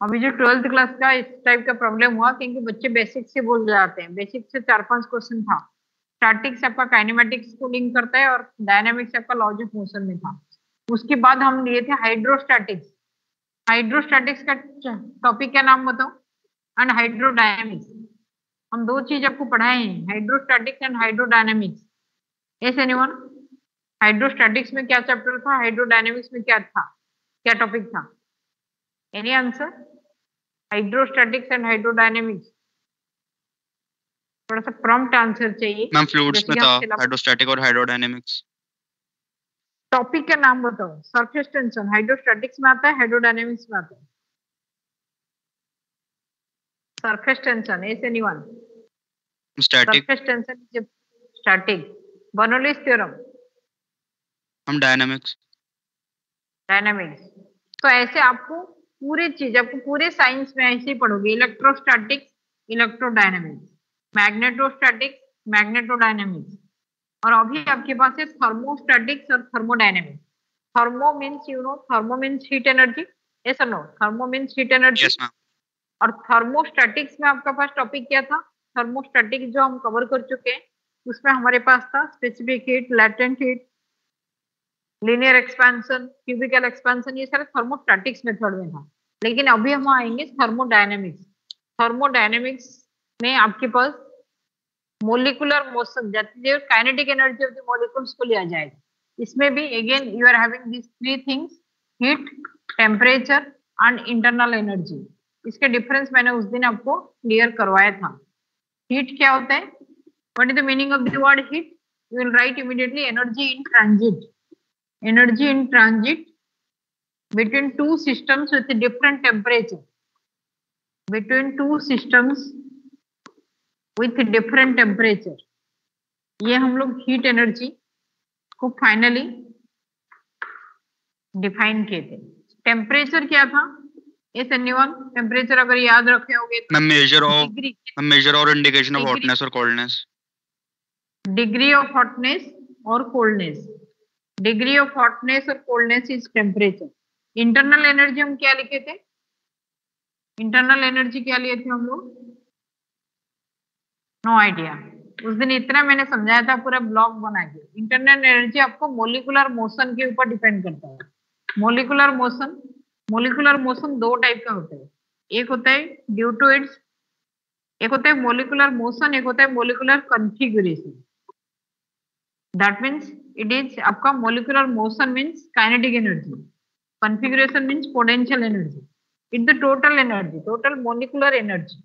अभी जो 12th class का इस टाइप का प्रॉब्लम हुआ क्योंकि बच्चे बेसिक से बोल जाते हैं। बेसिक से 4-5 क्वेश्चन था। स्टैटिक्स आपका काइनेमेटिक्स को लिंक करता है और डायनामिक्स आपका लॉज ऑफ मोशन में था। उसके बाद हम लिए थे हाइड्रोस्टैटिक्स। हाइड्रोस्टैटिक्स का टॉपिक क्या नाम बताओ? And hydrodynamics. हम दो चीज आपको पढ़ाए हैं, hydrostatics and hydrodynamics. Yes anyone? Hydrostatics में क्या चैप्टर था, हाइड्रोडायनेमिक्स में क्या था, क्या टॉपिक था? Any answer? Hydrostatics and hydrodynamics. थोड़ा सा प्रॉम्प्ट आंसर चाहिए। मैम फ्लूइड्स जैसे में कि था हम सिलेबस। हाइड्रोस्टैटिक और हाइड्रोडायनेमिक्स। टॉपिक का नाम बताओ। सरफेस टेंशन हाइड्रोस्टैटिक्स में आता है, हाइड्रोडायनेमिक्स में आता है? Surface tension, S anyone? Static. Surface tension is static. Bernoulli's theorem? हम डायनामिक्स। डायनामिक्स। तो ऐसे आपको पूरे चीज, आपको पूरे साइंस में ऐसे ही पढ़ोगे। Electrostatics, electrodynamics, magnetostatics, magnetodynamics. और अभी आपके पास है थर्मोस्टैटिक्स और thermodynamics. Thermo means you know, thermo means heat energy. Yes और no? Thermo means heat energy. Yes ma'am. और थर्मोस्टैटिक्स में आपका पास टॉपिक क्या था? थर्मोस्टैटिक्स जो हम कवर कर चुके हैं, उसमें हमारे पास था specific heat, latent heat, linear expansion, cubical expansion. ये सारे थर्मोस्टैटिक्स मेथड में था। लेकिन अभी हम आएंगे थर्मोडायनेमिक्स। थर्मोडायनेमिक्स में आपके पास molecular motion, kinetic energy of the molecules को लिया जाएगा। इसमें भी again you are having this three things, heat, temperature and internal energy. इसके डिफरेंस मैंने उस दिन आपको क्लियर करवाया था। हीट क्या होता है? What is the meaning of the word heat? You will write immediately energy in transit. Energy in transit between two systems with different temperature. Between two systems with different temperature. ये हम लोग heat energy को finally define किए थे। Temperature क्या था? Yes anyone? Temperature अगर याद रखे होगे तो डिग्री, मेजर और इंडिकेशन ऑफ हॉटनेस और कोल्डनेस। डिग्री ऑफ हॉटनेस और कोल्डनेस। डिग्री ऑफ हॉटनेस और coldness is temperature. Internal energy हम क्या लिखे थे? इंटरनल एनर्जी क्या लिए थे हम लोग? No idea. उस दिन इतना मैंने समझाया था पूरा ब्लॉक बना के। इंटरनल एनर्जी आपको मोलिकुलर मोशन के ऊपर डिपेंड करता है। मोलिकुलर मोशन, मोलिकुलर मोशन दो टाइप का होता है। एक होता है ड्यू टू इट्स, एक होता है मोलिकुलर मोशन, एक होता है molecular configuration. That means it is आपका molecular motion means kinetic energy, configuration means potential energy. It the total energy, total molecular energy.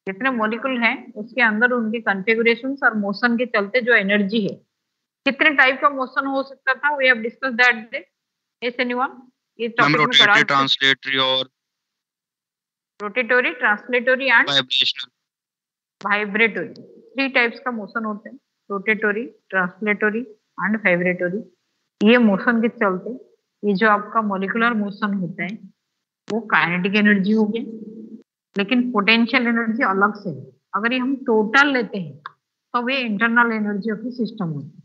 जितने मॉलिक्यूल हैं उसके अंदर उनके कॉन्फ़िगरेशन और मोशन के चलते जो एनर्जी है। कितने टाइप का मोशन हो सकता था, we have discuss that day. Is anyone? इस टॉपिक में करा, ट्रांसलेटरी और rotatory, translatory and vibrational. Vibratory. Three types का मोशन होते हैं, रोटेटरी, ट्रांसलेटरी एंड वाइब्रेटरी। ये मोशन के चलते ये जो आपका मॉलिक्यूलर मोशन होता है वो काइनेटिक एनर्जी हो गया, लेकिन पोटेंशियल एनर्जी अलग से है। अगर ये हम टोटल लेते हैं तो वे internal energy of the system होती है।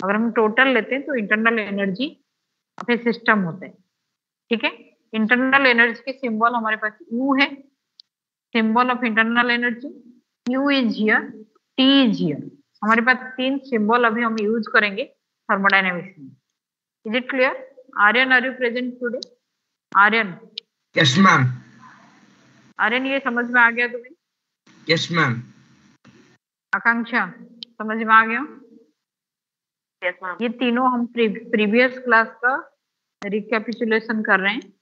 अगर हम टोटल लेते हैं तो internal energy of a system होता है। ठीक है? इंटरनल एनर्जी के सिंबल हमारे पास यू है, symbol of internal energy. U is here, T is here. हमारे पास तीन सिंबल अभी हम यूज करेंगे थर्मोडायनेमिक्स में। Is it clear? Aryan, are you present today? Aryan? Yes ma'am. Aryan, ये समझ में आ गया तुम्हें? Yes ma'am. आकांक्षा, समझ में आ गया? Yes ma'am. ये तीनों हम प्रीवियस क्लास का रिकैपिचुलेशन कर रहे हैं।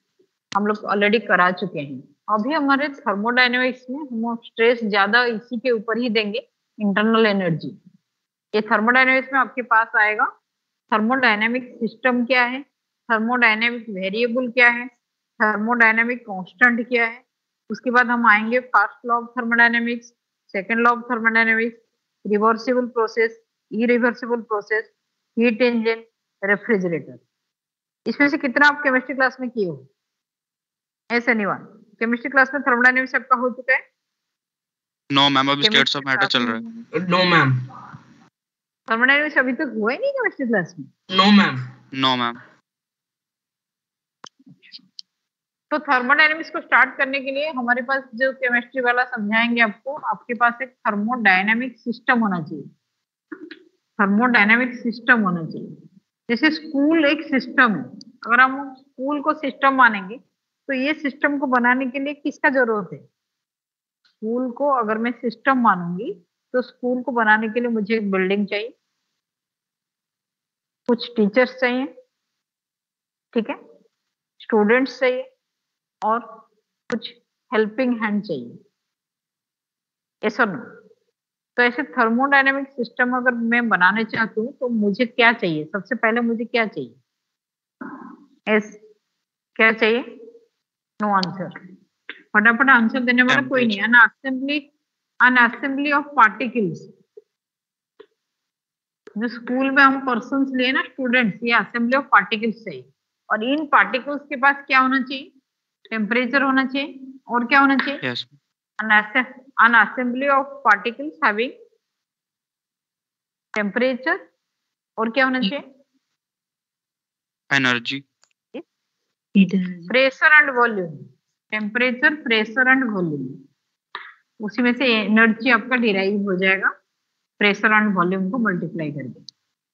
हम लोग ऑलरेडी करा चुके हैं। अभी हमारे थर्मोडायनेमिक्स में हम स्ट्रेस ज्यादा इसी के ऊपर ही देंगे, इंटरनल एनर्जी। ये थर्मोडायनेमिक्स में आपके पास आएगा थर्मोडायनेमिक सिस्टम क्या है, थर्मोडायनेमिक वेरिएबल क्या है, थर्मोडायनेमिक कांस्टेंट क्या है। उसके बाद हम आएंगे first law of thermodynamics, second law of thermodynamics, reversible process, irreversible process, heat engine, refrigerator. इसमें से कितना आप केमिस्ट्री क्लास में किए हो? S anyone? केमिस्ट्री क्लास में थर्मोडायनेमिक्स आपका हो चुका है? नो मैम, अभी स्टेट्स ऑफ मैटर चल रहा है। No ma'am. थर्मोडायनेमिक्स अभी तक हुआ ही नहीं केमिस्ट्री क्लास में? No ma'am. No ma'am. तो थर्मोडायनेमिक्स को स्टार्ट करने के लिए हमारे पास जो केमिस्ट्री वाला समझाएंगे आपको, आपके पास एक थर्मोडायनेमिक सिस्टम होना चाहिए। थर्मोडायनेमिक सिस्टम होना चाहिए। जैसे स्कूल एक सिस्टम है, अगर हम स्कूल को सिस्टम मानेंगे तो ये सिस्टम को बनाने के लिए किसका जरूरत है? स्कूल को अगर मैं सिस्टम मानूंगी तो स्कूल को बनाने के लिए मुझे एक बिल्डिंग चाहिए, कुछ टीचर्स चाहिए, ठीक है, स्टूडेंट्स चाहिए और कुछ हेल्पिंग हैंड चाहिए, ऐसा ना। तो ऐसे थर्मोडायनेमिक सिस्टम अगर मैं बनाने चाहती हूँ तो मुझे क्या चाहिए? सबसे पहले मुझे क्या चाहिए? एस क्या चाहिए? नो आंसर, फटाफट आंसर देने वाला कोई नहीं। अन असेंबली ऑफ पार्टिकल्स। जो स्कूल में हम पर्सन्स लिए ना, स्टूडेंट्स, ये असेंबली ऑफ पार्टिकल्स चाहिए। और इन पार्टिकल्स के पास क्या होना चाहिए? टेम्परेचर होना चाहिए और क्या होना चाहिए? Yes. An assembly of particles having temperature और क्या होना चाहिए? Energy. Pressure and volume. Temperature, pressure and volume, उसी में से एनर्जी आपका डिराइव हो जाएगा प्रेशर एंड वॉल्यूम को मल्टीप्लाई करके।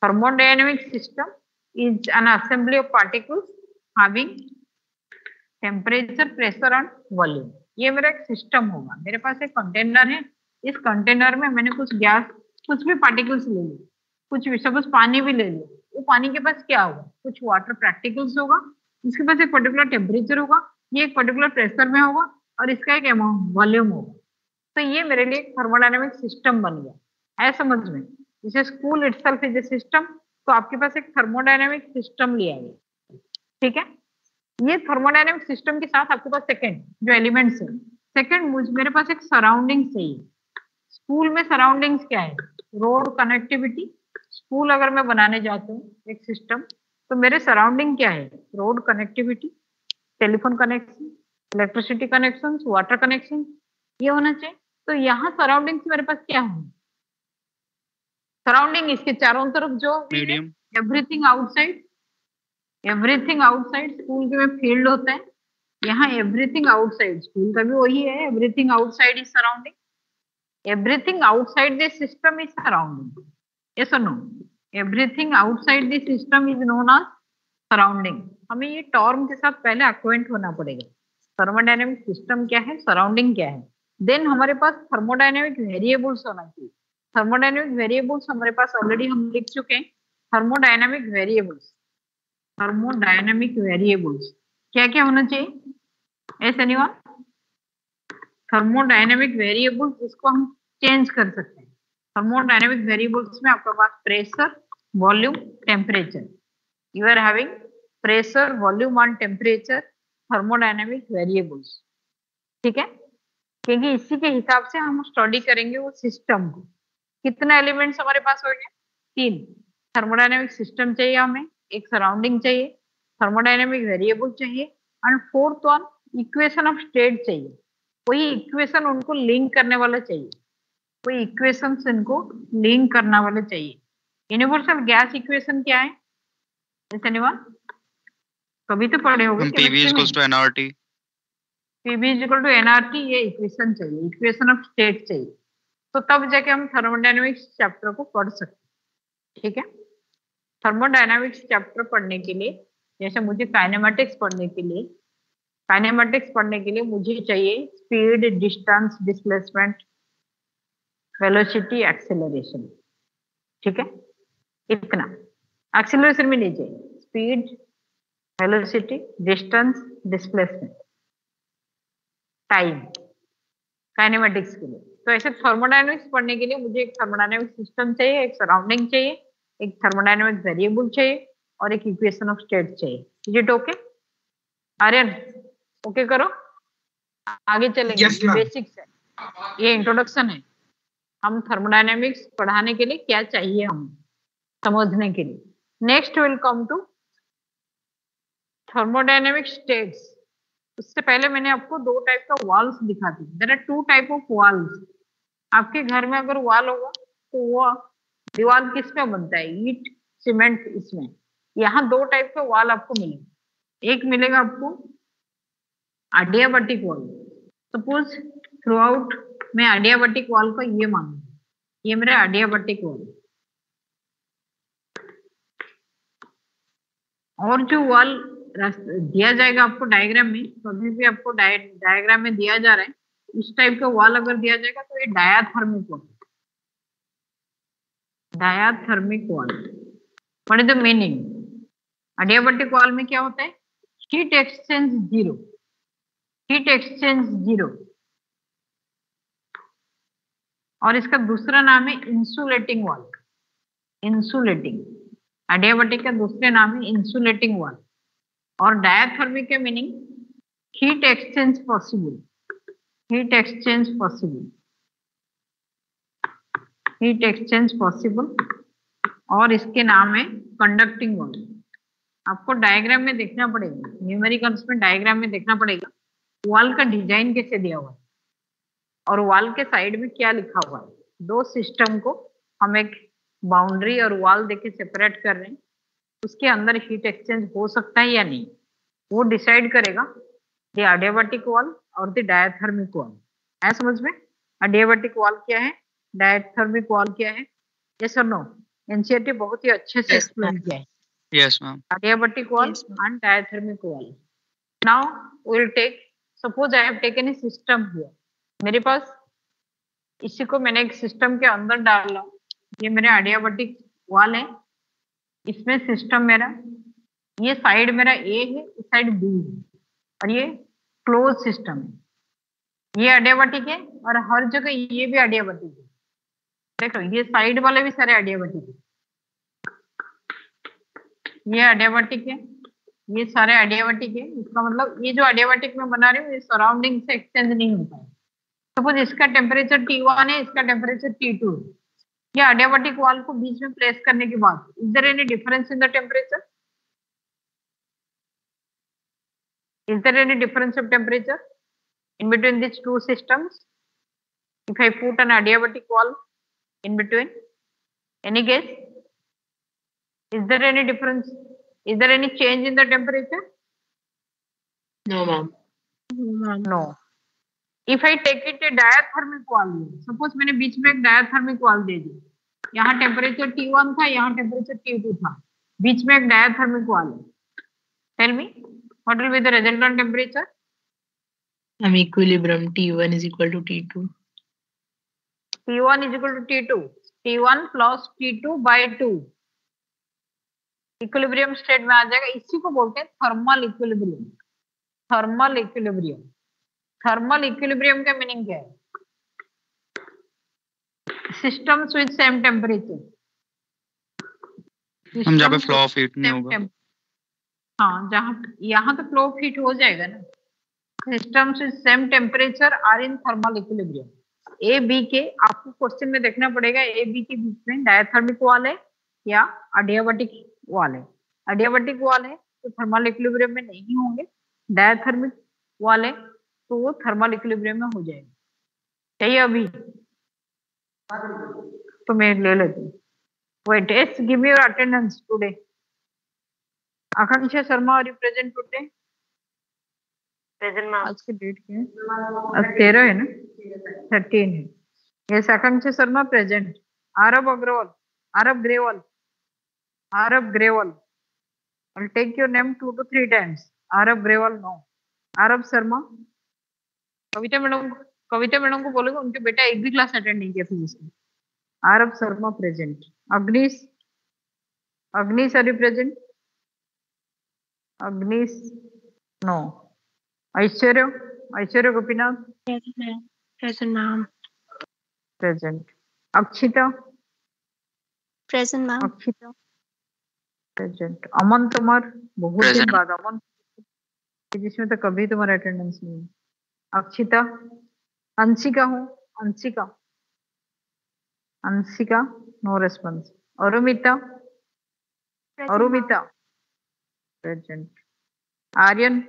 Thermodynamic system is an assembly of particles having temperature, pressure and volume. ये मेरा एक सिस्टम होगा। मेरे पास एक कंटेनर है, इस कंटेनर में मैंने कुछ गैस, कुछ भी पार्टिकल्स ले लिए, कुछ सपोज पानी भी ले लिया। वो पानी के पास क्या होगा? कुछ वाटर पार्टिकल्स होगा, इसके पास एक पर्टिकुलर टेम्परेचर होगा, ये एक पर्टिकुलर प्रेशर में होगा और इसका एक अमाउंट वॉल्यूम होगा। तो ये मेरे लिए एक थर्मोडायनेमिक सिस्टम बन गया है, समझ में। जैसे school itself is a system, तो आपके पास एक थर्मोडायनेमिक सिस्टम लिया गया, ठीक है। ये थर्मोडायनेमिक सिस्टम के साथ आपके पास सेकंड जो एलिमेंट्स है, सेकंड मेरे पास एक सराउंडिंग्स चाहिए। स्कूल में सराउंडिंग्स क्या है? Road connectivity. स्कूल अगर मैं बनाने जाती हूँ एक सिस्टम, तो मेरे सराउंडिंग क्या है? Road connectivity, telephone connection, electricity connection, water connection, ये होना चाहिए। तो यहाँ सराउंडिंग्स मेरे पास क्या है? सराउंडिंग इसके चारों तरफ जो Medium. Everything outside, everything outside. School के में फील्ड होता है, यहाँ एवरीथिंग आउटसाइड, स्कूल का भी वही है, everything outside is surrounding. Everything outside this system is surrounding, yes और no? Everything outside this system is known as surrounding. हमें ये टर्म के साथ पहले अक्वेंट होना पड़ेगा। थर्मोडायनेमिक सिस्टम क्या है, सराउंडिंग क्या है, देन हमारे पास थर्मोडायनेमिक वेरिएबल्स होना चाहिए। थर्मोडायनेमिक वेरिएबल्स हमारे पास ऑलरेडी हम लिख चुके हैं। थर्मोडायनेमिक वेरिएबल्स, थर्मोडायनेमिक वेरिएबल्स क्या क्या होना चाहिए? S anyone? थर्मोडायनेमिक वेरिएबल्स जिसको हम चेंज कर सकते हैं। थर्मोडायनेमिक वेरिएबल्स में आपके पास pressure, volume, temperature. You are having pressure, volume and temperature, thermodynamic variables, ठीक है। क्योंकि इसी के हिसाब से हम स्टडी करेंगे वो सिस्टम को। कितने एलिमेंट्स हमारे पास हो गए? 3। थर्मोडायनेमिक सिस्टम चाहिए हमें, एक सराउंडिंग चाहिए, थर्मोडायनेमिक वेरिएबल चाहिए and fourth one equation of state चाहिए। कोई इक्वेशन उनको लिंक करने वाला चाहिए, कोई इक्वेशन इनको लिंक करने वाले चाहिए। यूनिवर्सल गैस इक्वेशन क्या है? कभी तो पढ़े होगे PV equals to nRT. PV equal to nRT, ये इक्वेशन चाहिए, इक्वेशन ऑफ स्टेट चाहिए। तो तब जाके हम थर्मोडायनेमिक्स चैप्टर को पढ़ सकते हैं, ठीक है। थर्मोडायनेमिक्स चैप्टर पढ़ने के लिए, जैसे मुझे काइनेमेटिक्स पढ़ने के लिए मुझे चाहिए speed, distance, displacement, velocity, acceleration, ठीक है। इतना एक्सेलरेशन भी नहीं चाहिए, speed, velocity, distance, displacement, time, kinematics के लिए। तो ऐसे थर्मोडायनेमिक्स पढ़ने के लिए मुझे एक थर्मोडायनेमिक सिस्टम चाहिए, एक सराउंडिंग चाहिए, एक थर्मोडायनेमिक वेरिएबल चाहिए और एक इक्वेशन ऑफ स्टेट चाहिए। Is it okay? Aryan okay करो, आगे चलेंगे। Yes, ma'am. बेसिक्स है, ये इंट्रोडक्शन है। हम थर्मोडायनेमिक्स पढ़ाने के लिए क्या चाहिए हमें समझने के लिए। Next will come to thermodynamic states. उससे पहले मैंने आपको 2 टाइप का वॉल्स दिखा दी। There are 2 type of walls. आपके घर में अगर वॉल होगा तो वो दीवार किस में बनता है? ईंट, सीमेंट, इसमें। यहाँ 2 टाइप के वॉल आपको मिलेंगे। एक मिलेगा आपको adiabatic wall. Suppose throughout मैं adiabatic wall को ये मानूं, ये मेरा adiabatic wall, और जो वॉल दिया जाएगा आपको डायग्राम में, कभी भी आपको डायग्राम में दिया जा रहा है इस टाइप का वॉल अगर दिया जाएगा तो ये diathermic wall, diathermic wall. What is the meaning? adiabatic wall में क्या होता है? Heat exchange zero, heat exchange zero, और इसका दूसरा नाम है इंसुलेटिंग वॉल, इंसुलेटिंग। adiabatic का दूसरे नाम है इंसुलेटिंग वॉल, और डायाथर्मिक का meaning heat exchange possible, heat exchange possible, heat exchange possible, और इसके नाम है कंडक्टिंग वॉल। आपको डायग्राम में देखना पड़ेगा, न्यूमेरिकल्स में डायग्राम में देखना पड़ेगा वॉल का डिजाइन कैसे दिया हुआ है और वॉल के साइड में क्या लिखा हुआ है। दो सिस्टम को हम एक बाउंड्री और वॉल देके सेपरेट कर रहे हैं, उसके अंदर हीट एक्सचेंज हो सकता है या नहीं, वो डिसाइड करेगा द adiabatic वॉल और द डायाथर्मिक वॉल। है समझ में? adiabatic वॉल क्या है, डायाथर्मिक वॉल क्या है? यस और नो? एनसीईआरटी बहुत ही अच्छे से एक्सप्लेन किया है। Yes, ma'am. Adiabatic wall and diathermic wall. Now we will take, suppose I have taken a system here. मेरे पास इसी को मैंने एक सिस्टम के अंदर डाला, ये मेरे adiabatic wall है, इसमें सिस्टम मेरा, ये साइड मेरा A है, इस साइड B है, और ये क्लोज सिस्टम है। ये adiabatic है और हर जगह ये भी adiabatic है। देखो ये साइड वाले भी सारे adiabatic है, ये adiabatic है, ये सारे adiabatic है। इसका मतलब ये जो adiabatic में बना रही हूँ ये सराउंडिंग से एक्सचेंज नहीं होता है। सपोज इसका टेम्परेचर T1 है, इसका टेम्परेचर T2 है। ये adiabatic वॉल को बीच में प्लेस करने के बाद is there any difference in the temperature? Is there any difference of temperature in between these two systems? If I put an adiabatic wall in between, any guess? Is there any difference? Is there any change in the temperature? No, ma'am. No. If I take it a diathermic wall, suppose मैंने बीच में एक diathermic wall दे दी, यहाँ temperature T1 था, यहाँ temperature T2 था, बीच में एक diathermic wall है. Tell me, what will be the resultant temperature? Equilibrium T1 is equal to T2. T1 is equal to T2. T1 plus T2 by 2. Equilibrium state में आ जाएगा। इसी को बोलते हैं thermal equilibrium. Thermal equilibrium, thermal equilibrium का meaning क्या है? Systems with same temperature. हम जहाँ पे फ्लो ऑफ हीट नहीं होगा। हाँ, जहाँ यहाँ तो फ्लो ऑफ हीट हो जाएगा ना। Systems with same temperature are in thermal equilibrium. A B के, आपको क्वेश्चन में देखना पड़ेगा ए बी के बीच में डायथर्मिक वॉल है या adiabatic वॉल है। adiabatic वॉल है तो थर्मल इक्विलिब्रियम में नहीं होंगे, डायथर्मिक वॉल है तो वो थर्मल इक्विलिब्रियम में हो जाएगा। चाहिए अभी तो मैं ले लेती हूँ। Wait, yes, give me your attendance today. Akanksha Sharma, are you present today? Present, ma'am. आज की डेट क्या है? आज 13 है ना, 13 है। Yes, Akanksha Sharma present. Aarab Agarwal, Aarab Grewal, Aarab Grewal, I'll take your name 2 to 3 times. Aarab Grewal no. Aarab Sharma, Kavita madam को बोलोगे, उनके बेटा एक भी क्लास अटेंड नहीं किया फिजिक्स में। Aarav Sharma present. Agnish, Agnish are you present? Agnish no. Aishwarya, Aishwarya Gopinath Present, ma'am. Present. Akshita, Present, ma'am. Akshita present. Aman Kumar, बहुत दिन Present. बाद अमन, जिसमें तो कभी तुम्हारा अटेंडेंस नहीं है। अक्षिता, अंशिका हूँ, Anshika, Anshika no response. Arumita, Arumita present. Aryan,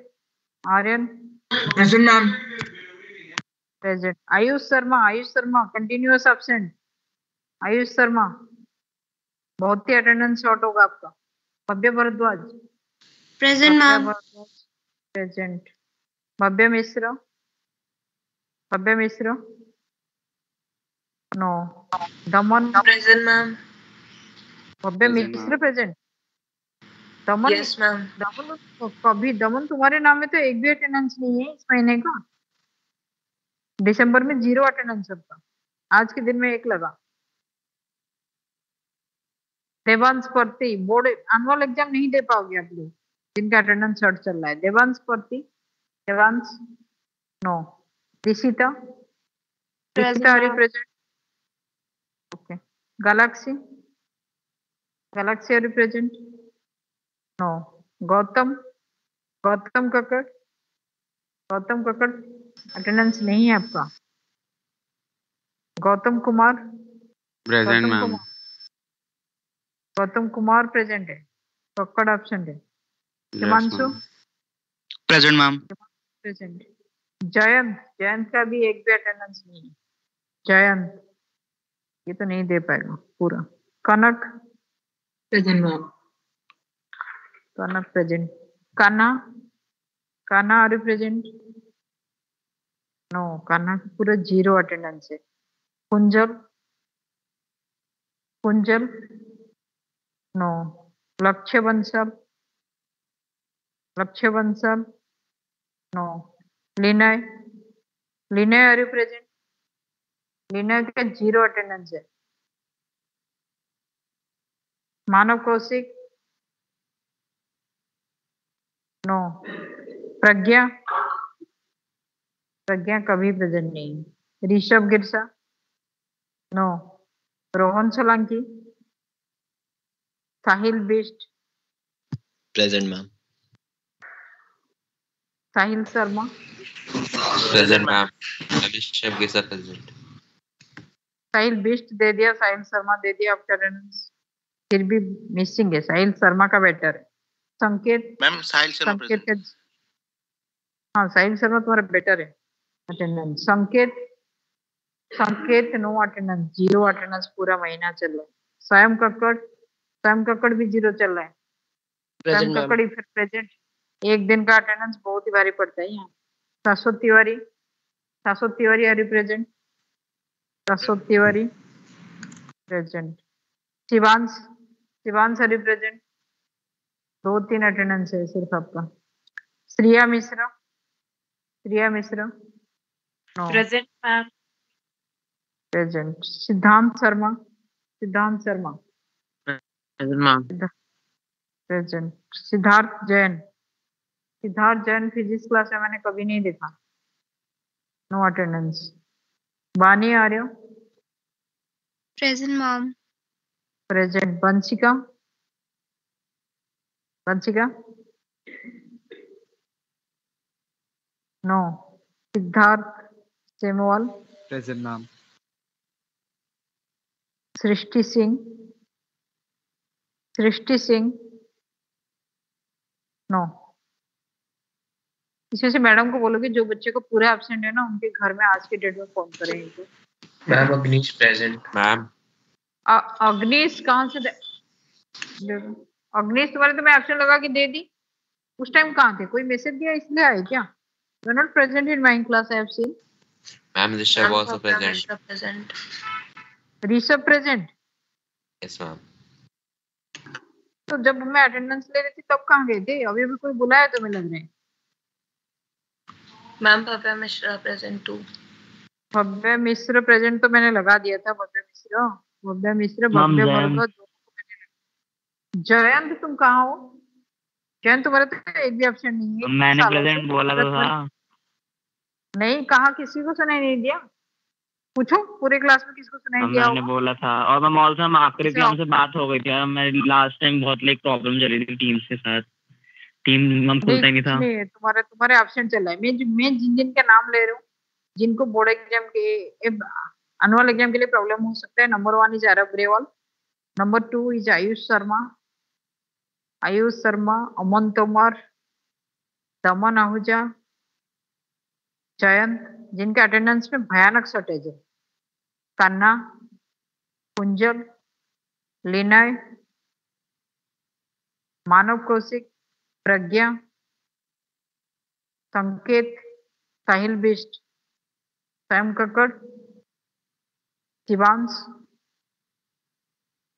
Aryan Present, ma'am. Present. Ayush Sharma, Ayush Sharma continuous absent. Ayush Sharma, बहुत ही अटेंडेंस शॉर्ट होगा आपका। Bhavya Bhardwaj, Present, ma'am. Present. Bhavya Mishra, Bhavya Mishra, no. Daman, Present, ma'am. Bhavya Present, Mishra ma'am. Present. Daman, Yes, ma'am. दमन कभी, दमन तुम्हारे नाम में तो एक भी अटेंडेंस नहीं है इस महीने का। दिसंबर में 0 अटेंडेंस सबका, आज के दिन में 1 लगा। देवांश प्रति, बोर्ड एनुअल एग्जाम नहीं दे पाओगे आप लोग जिनका अटेंडेंस शॉर्ट चल रहा है। देवांश प्रति, Devansh, no. Dishita, Dishita are you present? Okay. Galaxy, Galaxy are you present? No. Gautam, Gautam Kakkar, Gautam Kakkar attendance नहीं है आपका। Gautam Kumar, Present, Gautam ma'am. Kumar, Gautam Kumar present है, कक्कड़ एब्सेंट है। Yes, Himanshu ma'am. Present, ma'am. Present. Jayant, Jayant का भी एक भी अटेंडेंस नहीं है। जयंत ये तो नहीं दे पाएगा पूरा। Kanak, Present, ma'am. Kanak present. Kanha, Kanha are you present? No, Kanha की पूरा 0 अटेंडेंस है। Kunjal, Kunjal, no. Lakshya Bansal, Lakshya Bansal, no. Linay, Linay are you present? Linay का 0 अटेंडेंस है। मानव कौशिक, नो। प्रज्ञा, प्रज्ञा कभी प्रेजेंट नहीं है। Rishabh Girsa, no. Rohan Solanki, Sahil Bisht, Present, ma'am. Sahil Sharma, Present, ma'am. Abhishek Gisa present. Sahil Bisht दे दिया, साहिल शर्मा दे दिया आपका अटेंडेंस, फिर भी मिसिंग है। साहिल शर्मा का बेटर है। संकेत, मैम साहिल शर्मा संकेत प्रेजेंट। का, हाँ साहिल शर्मा तुम्हारा बेटर है अटेंडेंस। संकेत, संकेत नो अटेंडेंस, 0 अटेंडेंस पूरा महीना चल रहा है। स्वयं कक्कड़, स्वयं कक्कड़ भी 0 चल रहा है। स्वयं Present, ma'am. कक्कड़ फिर प्रेजेंट, एक दिन का अटेंडेंस बहुत ही भारी पड़ता है यहाँ। शाश्वत तिवारी, शाश्वत Tiwari are you present? Shashwat Tiwari present. Shivansh, Shivansh are you present? 2-3 attendance है सिर्फ आपका। Shriya Mishra, Shriya Mishra, no. Present, ma'am. Present. Siddhant Sharma, Siddhant Sharma Present, ma'am. Present. Siddharth Jain, Siddharth Jain physics class में मैंने कभी नहीं देखा, no attendance. Vani Arya, Present, ma'am. Present. Vanshika, Vanshika, no. Siddharth Semwal, Present, ma'am. Srishti Singh, Srishti Singh, no. इसमें से मैडम को बोलोगे जो बच्चे को पूरा एब्सेंट है ना उनके घर में आज के डेट में फोन करें इनको। Ma'am, Agnish present. Ma'am. अग्निश कहाँ से अग्निश तुम्हारे तो मैं एब्सेंट लगा के दे दी, उस टाइम कहाँ थे? कोई मैसेज दिया इसलिए आए क्या? You are not present in my class, I have seen. Ma'am, Rishabh also present. Present. Rishabh present, Yes, ma'am. तो जब मैं अटेंडेंस ले रही थी तब कहाँ गए थे? अभी भी कोई बुलाया तुम्हें लग रहे हैं? Ma'am, Bhavya Mishra present too. भव्य मिश्र प्रेजेंट तो मैंने लगा दिया था। भव्य मिश्र, भव्य मिश्र, भव्य वर्ग। जयंत तुम कहाँ हो? जयंत तुम्हारा तो एक भी एब्सेंट नहीं है। मैंने प्रेजेंट बोला तो था। नहीं कहा, किसी को सुनाई नहीं दिया? पूछो पूरे क्लास में किसको सुनाई दिया मैंने होगा? बोला था। और मैं मॉल से हम आखिरी थी, हमसे बात हो गई थी। मैं लास्ट टाइम बहुत लाइक प्रॉब्लम चली थी टीम के साथ, टीम हम खुलता ही नहीं था। नहीं तुम्हारे एब्सेंट चल रहा है। मैं जिन जिन के नाम ले रहा हूँ, जिनको बोर्ड एग्जाम के एनुअल एग्जाम के लिए प्रॉब्लम हो सकता है। Number 1 is Aarav Grewal, number 2 is Ayush Sharma, Ayush Sharma, Aman Tomar, Daman Ahuja, Jayant, जिनके अटेंडेंस में भयानक शॉर्टेज है। कन्ना, कुंजल, लिनय, मानव कौशिक, प्रज्ञा, संकेत, साहिल बिस्ट, सैम कक्कड़, शिवांश,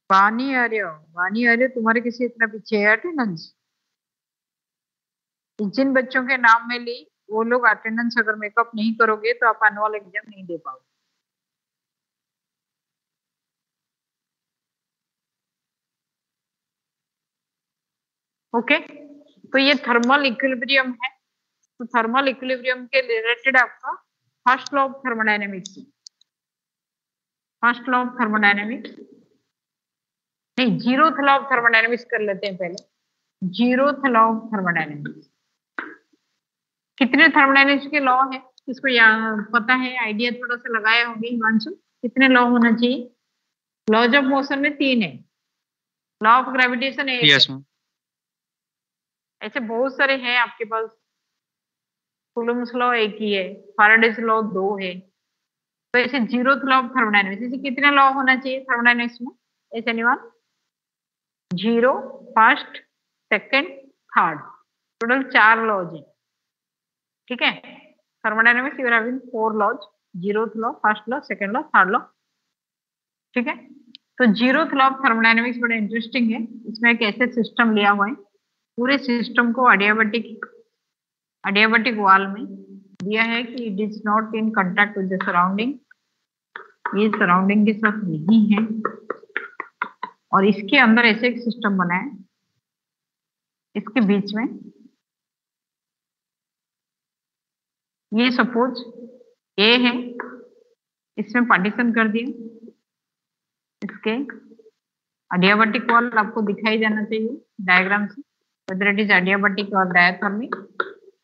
वानी आर्य तुम्हारे किसी इतना पीछे है अटेंडेंस? जिन बच्चों के नाम में ली वो लोग अटेंडेंस अगर मेकअप नहीं करोगे तो आप एनुअल एग्जाम नहीं दे पाओगे। ओके, तो ये थर्मल इक्विलिब्रियम है। तो थर्मल इक्विलिब्रियम के रिलेटेड आपका first law of thermodynamics, first law of thermodynamics नहीं, जीरोथ लॉ ऑफ थर्मोडायनेमिक्स कर लेते हैं पहले। जीरोथ लॉ ऑफ थर्मोडायनेमिक्स, कितने थर्मोडायनेमिक्स के लॉ है इसको पता है, आइडिया थोड़ा सा लगाया होंगे हिमांशु? कितने लॉ होना चाहिए? लॉज ऑफ मोशन में 3 है, लॉ ऑफ ग्रेविटेशन 1 यस है, मैम। ऐसे बहुत सारे हैं आपके पास। कूलम्स लॉ 1 ही है, फैराडेज लॉ 2 है। तो ऐसे जीरोथ लॉ ऑफ थर्मोडायनेमिक्स, ऐसे कितने लॉ होना चाहिए थर्मोडायनेमिक्स में? ऐसे निवान 0, first, second, third, total 4 laws है। ठीक है, thermodynamics you are having 4 laws, zeroth law, first law, second law, third law. ठीक है, तो जीरोथ लॉ ऑफ थर्मोडायनेमिक्स बड़ा इंटरेस्टिंग है। इसमें एक ऐसे सिस्टम लिया हुआ है, पूरे सिस्टम को अडियाबैटिक वॉल में दिया है कि it is not in contact with the surrounding, ये सराउंडिंग के साथ नहीं है। और इसके अंदर ऐसे एक सिस्टम बना है, इसके बीच में ये सपोज ए है, इसमें पार्टीशन कर दिए, इसके अडियाबैटिक वॉल आपको दिखाई जाना चाहिए डायग्राम से, whether it is adiabatic or diathermic.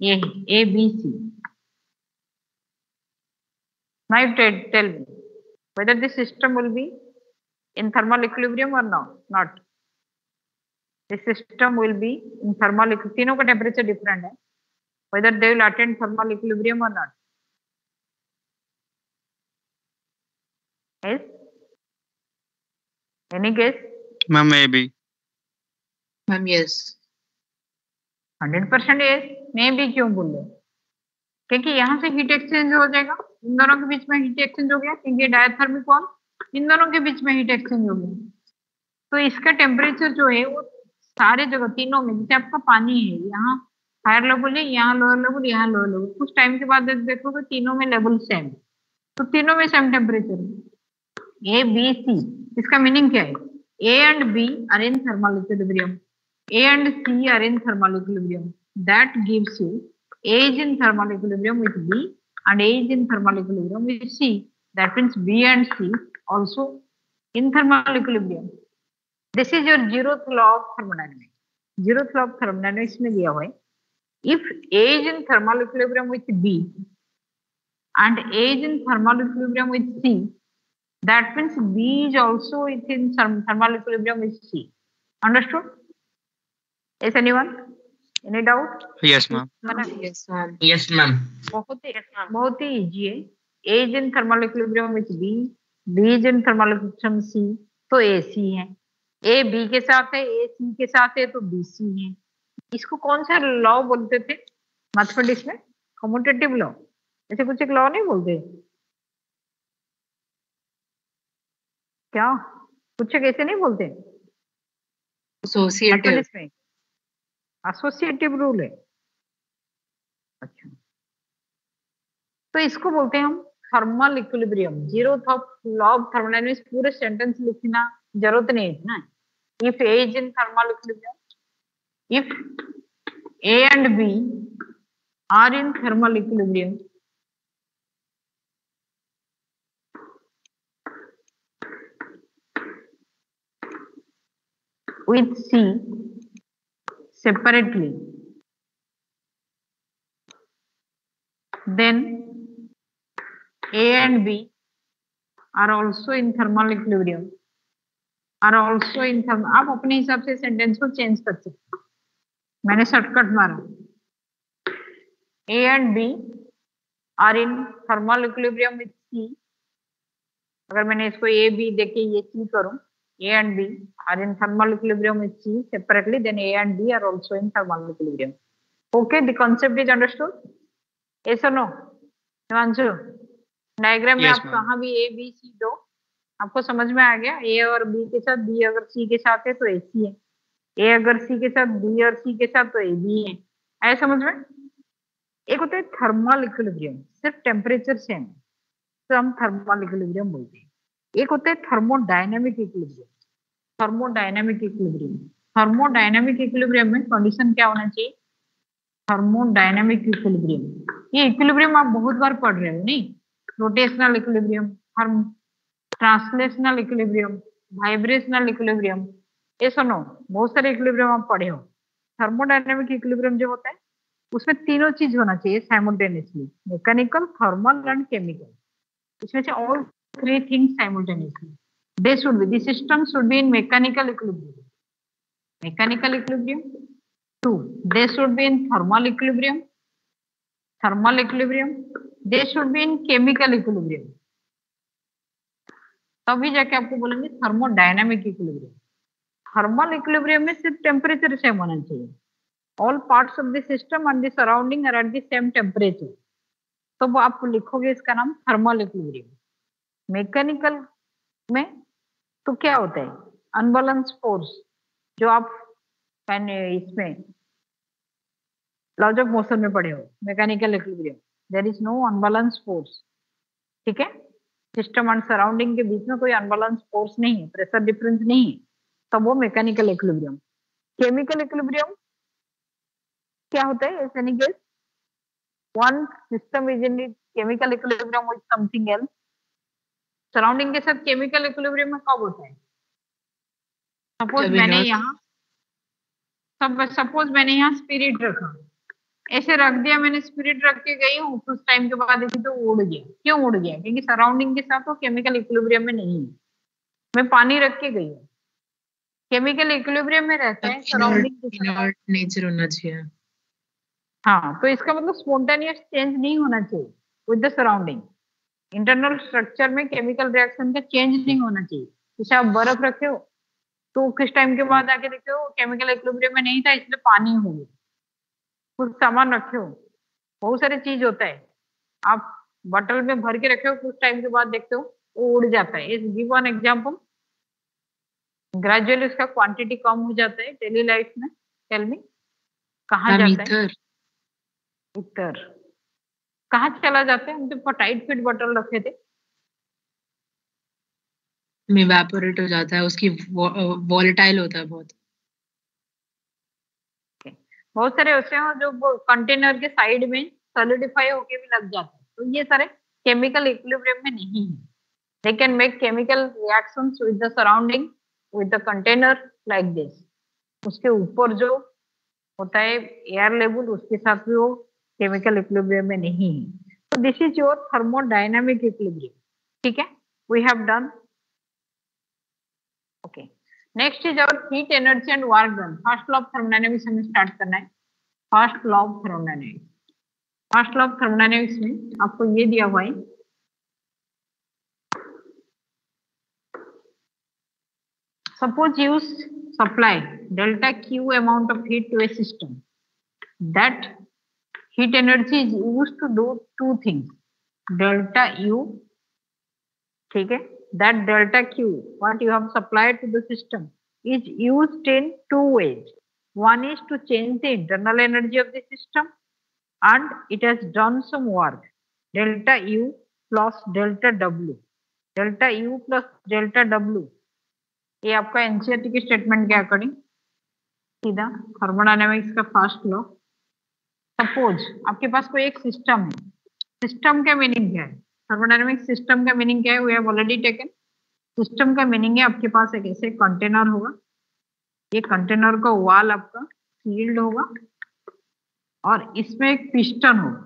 ये है A B C. Now tell me whether this system will be in thermal equilibrium or not. This system will be in thermal equilibrium. तीनों का temperature different है, whether they will attain thermal equilibrium or not. Yes? Any guess? Ma'am may be. Ma'am yes. 100% yes. मैं भी क्यों बोल रहे? क्योंकि यहाँ से हीट एक्सचेंज हो जाएगा, इन दोनों के बीच में हीट एक्सचेंज हो गया, क्योंकि डायथर्मिक वॉल, इन दोनों के बीच में हीट एक्सचेंज हो गया। तो इसका टेम्परेचर जो है वो सारे जगह तीनों में, जैसे आपका पानी है, यहाँ हायर लेवल है, यहाँ लोअर लेवल, यहाँ लोअर लेवल, कुछ टाइम के बाद देखोगे तीनों में लेवल सेम, तो तीनों में सेम टेम्परेचर है। ए बी सी, इसका मीनिंग क्या है? A and B are in thermal equilibrium, A and C are in thermal equilibrium. That gives you A is in thermal equilibrium with B and A is in thermal equilibrium with C. That means B and C also in thermal equilibrium. This is your zeroth law of thermodynamics. Zeroth law of thermodynamics में दिया हुआ है, if A is in thermal equilibrium with B and A is in thermal equilibrium with C, that means B is also in thermal equilibrium with C. Understood? Is anyone? Any doubt? Yes ma'am. Yes ma'am. Yes, ma'am. बहुत ही easy है। A is in thermal equilibrium with B, B is in thermal equilibrium C, तो AC है। A B के साथ है, A C के साथ है, तो BC है। इसको कौन सा लॉ बोलते थे मैथमेटिक्स में? Commutative law. ऐसे कुछ एक लॉ नहीं बोलते क्या? कुछ एक ऐसे नहीं बोलते एसोसिएटिव। मैथमेटिक्स में? एसोसिएटिव रूल है। अच्छा, तो इसको बोलते हैं हम thermal equilibrium. Zeroth law of thermodynamics पूरे सेंटेंस लिखना जरूरत नहीं है ना। If A is in thermal equilibrium, if A and B are in thermal equilibrium, with C separately, then A and B are also in thermal equilibrium, are also in thermal. आप अपने हिसाब से sentence को change कर सकते हैं, मैंने shortcut मारा। A and B are in thermal equilibrium with C. अगर मैंने इसको A B देके ये C करूं, A and B are in thermal equilibrium with C separately, then A and B are also in thermal equilibrium. Okay, the concept is understood? Yes or no? Himanshu, diagram में Yes, आप ma'am. कहाँ भी A B C दो, आपको समझ में आ गया? ए और बी के साथ बी अगर सी के साथ है तो ए सी है, ए अगर सी के साथ बी और सी के साथ तो ए बी है। आया समझ में? एक होता है थर्मल इक्विलिब्रियम, सिर्फ टेम्परेचर सेम है तो हम थर्मल इक्विलिब्रियम बोलते हैं। एक होता है thermodynamic equilibrium. Thermodynamic equilibrium, thermodynamic equilibrium में कंडीशन क्या होना चाहिए? थर्मोडायनेमिक इक्विलिब्रियम, ये इक्विलिब्रियम आप बहुत बार पढ़ रहे हो नहीं? Rotational equilibrium, translational equilibrium, vibrational equilibrium, ये सुनो बहुत सारे इक्विलिब्रियम आप पढ़े हो। थर्मोडायनेमिक इक्विलिब्रियम जो होता है उसमें तीनों चीज होना चाहिए simultaneously, mechanical, thermal and chemical. इसमें से all three things simultaneously they should be, the system should be in mechanical equilibrium, mechanical equilibrium. Two, they should be in thermal equilibrium, thermal equilibrium. They should be in chemical equilibrium, तभी जाके आपको बोलेंगे thermodynamic equilibrium. Thermal equilibrium में सिर्फ temperature same होना चाहिए, all parts of the system and the surrounding are at the same temperature, तो वो आप लिखोगे इसका नाम थर्मल इक्विलिब्रियम। मैकेनिकल में तो क्या होता है? अनबैलेंस फोर्स, जो आप इसमें लॉज ऑफ मोशन में पढ़े हो, mechanical equilibrium, there is no unbalance force, ठीक है? सिस्टम एंड सराउंडिंग के बीच में कोई अनबैलेंस फोर्स नहीं है, प्रेशर डिफरेंस नहीं है, तब वो मैकेनिकल इक्विलिब्रियम। केमिकल इक्विलिब्रियम क्या होता है? As any guess, one system is in chemical equilibrium with something else. Surrounding के साथ केमिकल इक्विलिब्रियम में कब होता है? सपोज मैंने यहाँ स्पिरिट रखा, ऐसे रख दिया मैंने, स्पिरिट रख के गई हूँ, कुछ टाइम के बाद देखी तो उड़ गया। क्यों उड़ गया? क्योंकि सराउंडिंग के साथ वो केमिकल इक्विलिब्रियम में नहीं है। मैं पानी रख के गई हूँ, केमिकल इक्विलिब्रियम में रहता है, सराउंडिंग के साथ नेचर होना चाहिए। हाँ, तो इसका मतलब स्पॉन्टेनियस चेंज नहीं होना चाहिए with the surrounding. Internal structure में केमिकल रिएक्शन का चेंज नहीं होना चाहिए। जैसे आप बर्फ रखे हो तो कुछ टाइम के बाद आके देखते हो केमिकल इक्विलिब्रियम में नहीं था, इसलिए पानी हो गया। कुछ सामान रखे हो, बहुत सारी चीज होता है, आप बॉटल में भर के रखे हो, कुछ टाइम के बाद देखते हो वो उड़ जाता है। गिव वन एग्जांपल, ग्रेजुअली उसका क्वांटिटी कम हो जाता है डेली लाइफ में। टेल मी, कहाँ जाता है? इतर कहाँ चला जाता है? हम तो टाइट फिट बॉटल रखे थे, में इवेपोरेट हो जाता है, उसकी वॉलेटाइल होता है बहुत। बहुत सारे ऐसे हो जो कंटेनर के साइड में सॉलिडिफाई होके भी लग जाते हैं, तो ये सारे केमिकल इक्विलिब्रियम में नहीं है। They can make chemical reactions with the surrounding, with the container like this. उसके ऊपर जो होता है एयर लेवल, उसके साथ भी वो केमिकल इक्विलिब्रियम में नहीं है। तो this is your thermodynamic equilibrium, ठीक है? We have done. Okay, next is our heat energy and work done. First law of thermodynamics हमें स्टार्ट करना है। First law of thermodynamics, first law of thermodynamics में आपको ये दिया हुआ है, suppose you supply delta Q amount of heat to a system, that heat energy is used to do two things. Delta U, ठीक है, that delta Q what you have supplied to the system is used in two ways. One is to change the internal energy of the system, and it has done some work. Delta U plus delta W, delta U plus delta W, ये आपका NCERT की statement के according सीधा thermodynamics का first law. Suppose आपके पास कोई एक system है, सिस्टम का मीनिंग क्या है? थर्मोडायनेमिक्स सिस्टम का मीनिंग क्या है? We have already taken. System का मीनिंग है आपके पास एक ऐसे कंटेनर होगा, ये कंटेनर का वॉल आपका सील्ड होगा और इसमें एक पिस्टन होगा,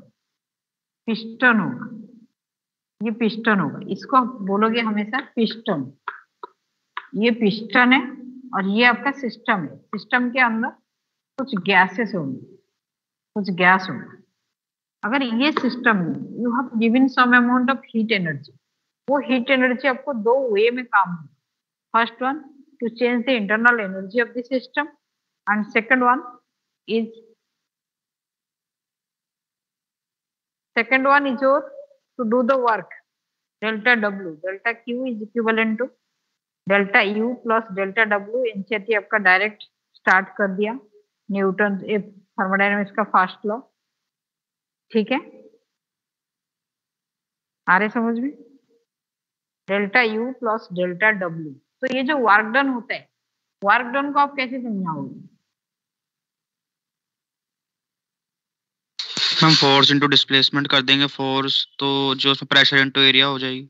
पिस्टन होगा, ये पिस्टन होगा, इसको आप बोलोगे हमेशा पिस्टन। ये पिस्टन है और ये आपका सिस्टम है। सिस्टम के अंदर कुछ गैसेस होंगे, कुछ गैस होगा। अगर ये सिस्टम में you have given some amount of heat energy, वो हीट एनर्जी आपको दो वे में काम होगा। First one to change the internal energy of the system, and second one is your to do the work delta W, delta Q is equivalent to delta U plus delta W. इनसे आपका direct start कर दिया Newton thermodynamics का first law. ठीक है, आ रहे समझ में? Delta U plus delta W। तो ये जो वर्क डन होता है, वर्क डन को आप कैसे समझाओगे? हम फोर्स इनटू डिस्प्लेसमेंट कर देंगे, फोर्स तो जो उसमें प्रेशर इनटू एरिया हो जाएगी।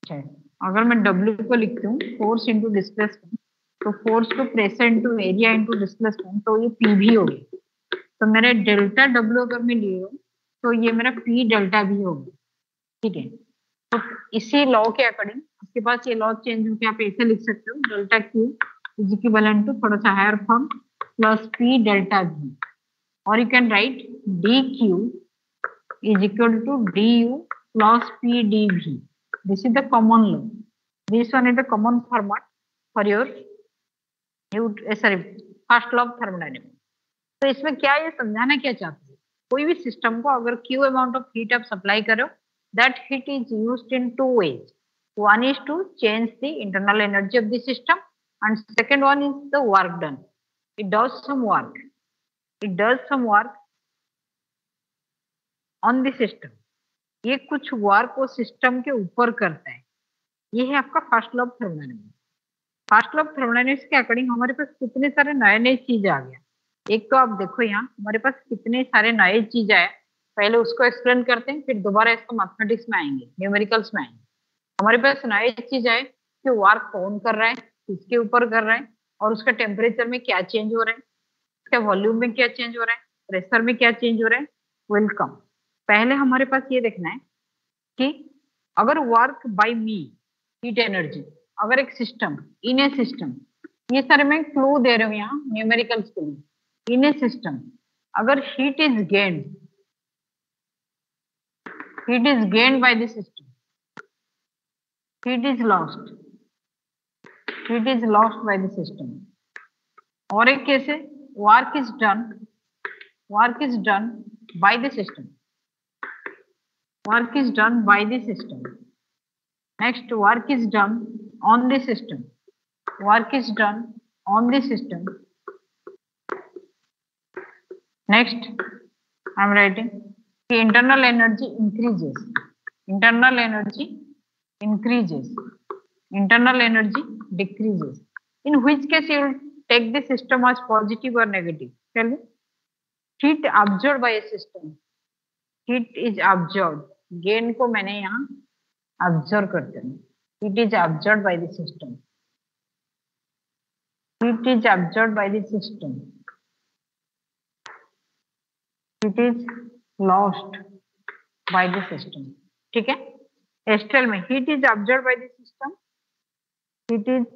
अच्छा, अगर मैं W को लिखती हूँ फोर्स इनटू डिस्प्लेसमेंट, तो फोर्स को pressure into area into displacement, तो ये PV होगी। तो मेरे डेल्टा W अगर मैं ले रहा हूँ तो ये मेरा P डेल्टा V होगा। ठीक है, तो इसी लॉ के अकॉर्डिंग आपके पास ये लॉ चेंज होकर आप ऐसे लिख सकते हो, delta Q is equivalent to थोड़ा सा higher form plus P delta V, or you can write dq is equal to du plus p dv. This is the common law. This one is the common format for your first law of thermodynamics. तो इसमें क्या ये समझाना क्या चाहते हैं? कोई भी सिस्टम को अगर Q amount of heat आप सप्लाई करो, that heat is used in two ways. One is to change the internal energy of the system, and second one is the work done. It does some work. It does some work on the system. ये कुछ work वो system के ऊपर करता है। ये है आपका first law of thermodynamics. First law of thermodynamics के अकॉर्डिंग हमारे पास कितने सारे नए नए चीज आ गया। एक तो आप देखो यहाँ हमारे पास कितने सारे नए चीज आए, पहले उसको एक्सप्लेन करते हैं, फिर दोबारा इसको मैथमेटिक्स में आएंगे, न्यूमेरिकल्स में आएंगे। हमारे पास नए चीज आए कि वर्क कौन कर रहा है, किसके ऊपर कर रहा है, और उसका टेम्परेचर में क्या चेंज हो रहा है, उसका वॉल्यूम में क्या चेंज हो रहा है, प्रेशर में क्या चेंज हो रहा है। वेलकम। पहले हमारे पास ये देखना है कि अगर work by me heat energy, अगर एक सिस्टम इन ए सिस्टम, ये सारे मैं क्लू दे रहा हूँ यहाँ न्यूमेरिकल्स के लिए। इन ए सिस्टम अगर heat is gained by the system, heat is lost by the system. और एक केस है work is done by the system. Work is done by the system. Next, work is done on the system. Work is done on the system. Next, I am writing the internal energy increases. Internal energy increases. Internal energy decreases. In which case you will take the system as positive or negative? Tell me. Heat absorbed by a system. Heat is absorbed. Gain को मैंने यहाँ absorb करते हैं. Heat is absorbed by the system. Heat is absorbed by the system. It is lost by the system. ठीक है? Tell me. Heat is absorbed by the system. Heat is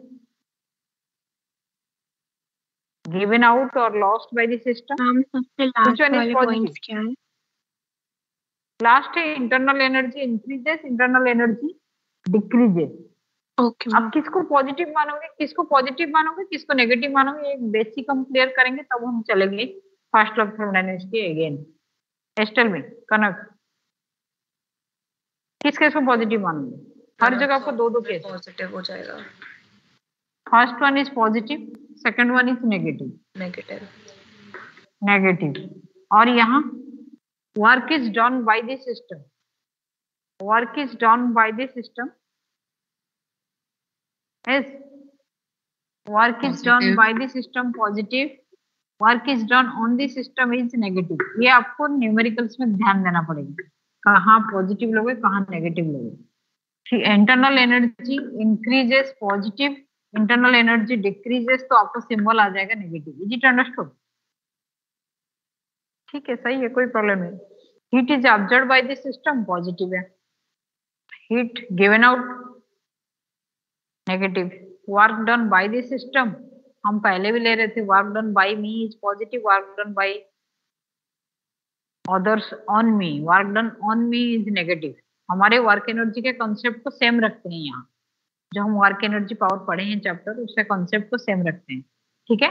given out or lost by the system. सबसे last वाले points क्या है? Last है internal energy increases, internal energy decreases. Okay, आप किसको positive मानोगे, किसको नेगेटिव मानोगे, एक बेसिक हम क्लियर करेंगे तब हम चलेंगे फर्स्ट लॉ ऑफ थर्मोडायनेमिक्स के अगेन। एस्टल में कनक किस केस को पॉजिटिव मानोगे? हर जगह आपको दो केस पॉजिटिव हो जाएगा। First one is positive, second one is negative. और यहाँ work is done by the system, work is done by the system, yes, work is done by the system positive, work is done on the system is negative। ये आपको numericals में ध्यान देना पड़ेगा, कहाँ positive लोगे कहाँ नेगेटिव लोगे। Internal energy increases positive, internal energy decreases तो आपको सिंबल आ जाएगा नेगेटिव। Is it understood? ठीक है, सही है, कोई प्रॉब्लम नहीं। Heat is observe by the system positive है, heat given out negative. Work done by the system हम पहले भी ले रहे थे, work done by me is positive, work done by others on me, work done on me is negative. हमारे work energy के concept को सेम रखते हैं यहाँ, जो हम वर्क एनर्जी पावर पढ़े हैं चैप्टर, उसके कॉन्सेप्ट को सेम रखते हैं। ठीक है,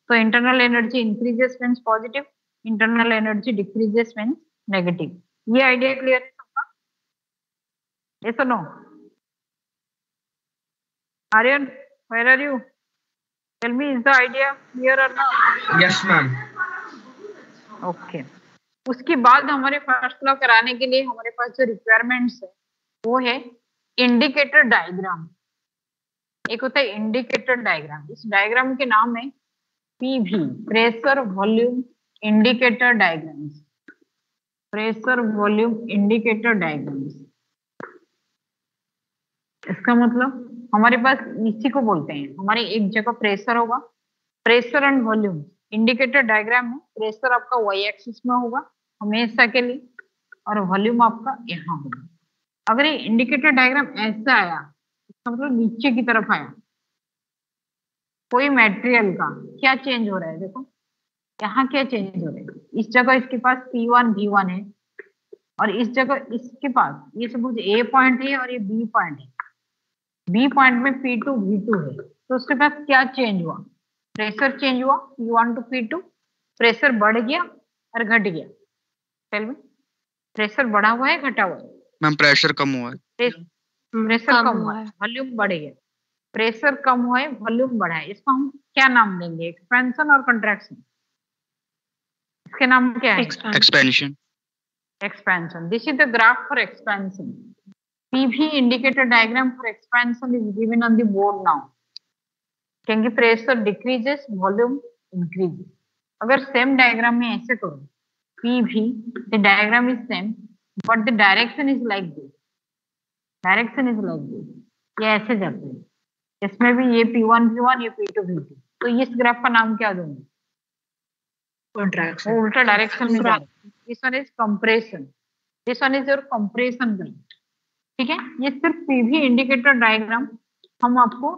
तो internal energy increases means positive, internal energy decreases means negative. ये आइडिया क्लियर है सबका? यस और नो? Aryan, where are you? Tell me, is the idea clear और नॉट? Yes, ma'am. ओके। उसके बाद हमारे फर्स्ट लॉ कराने के लिए हमारे पास जो रिक्वायरमेंट्स है वो है इंडिकेटर डायग्राम। एक होता है इंडिकेटर डायग्राम, इस डायग्राम के नाम है PV, pressure volume indicator diagrams. Pressure volume indicator diagrams, इसका मतलब हमारे पास इसी को बोलते हैं, हमारे एक जगह प्रेशर होगा, pressure and volume. Indicator diagram में प्रेशर आपका वाई एक्सिस में होगा हमेशा के लिए, और वॉल्यूम आपका यहाँ होगा। अगर ये इंडिकेटर डायग्राम ऐसा आया, इसका मतलब नीचे की तरफ आया, कोई मटेरियल का क्या चेंज हो रहा है, देखो यहाँ क्या चेंज हो रहा है। इस जगह इसके पास P1 V1 है, और इस जगह इसके पास ये सपोज A पॉइंट है और ये B पॉइंट है, B पॉइंट में P2 V2 है, तो उसके पास क्या चेंज हुआ? प्रेशर चेंज हुआ, P1 टू P2, प्रेशर बढ़ गया और घट गया। टेल मी, प्रेशर बढ़ा हुआ है घटा हुआ है? मैम प्रेशर कम हुआ है। प्रेशर कम हुआ है, वॉल्यूम बढ़ गया। प्रेशर कम हुआ है, वॉल्यूम बढ़ा है, इसको हम क्या नाम देंगे? एक्सपेंशन और कंट्रैक्शन? इसके नाम क्या है? Expansion. Expansion. This is the graph for expansion. PV indicator diagram for expansion is given on the board now. क्योंकि प्रेशर डिक्रीजेस, वॉल्यूम इंक्रीजेस। अगर सेम डायग्राम में ऐसे करो, PV, the diagram is same but the direction is like this, direction is like this, ये ऐसे जाते हैं, इसमें भी ये P1 V1, ये P2 V2, तो इस ग्राफ का नाम क्या दूंगा? Contraction. वो उल्टा डायरेक्शन में जा रहा है। This one is compression, this one is your compression graph. ठीक है, ये सिर्फ पीवी इंडिकेटर डायग्राम हम आपको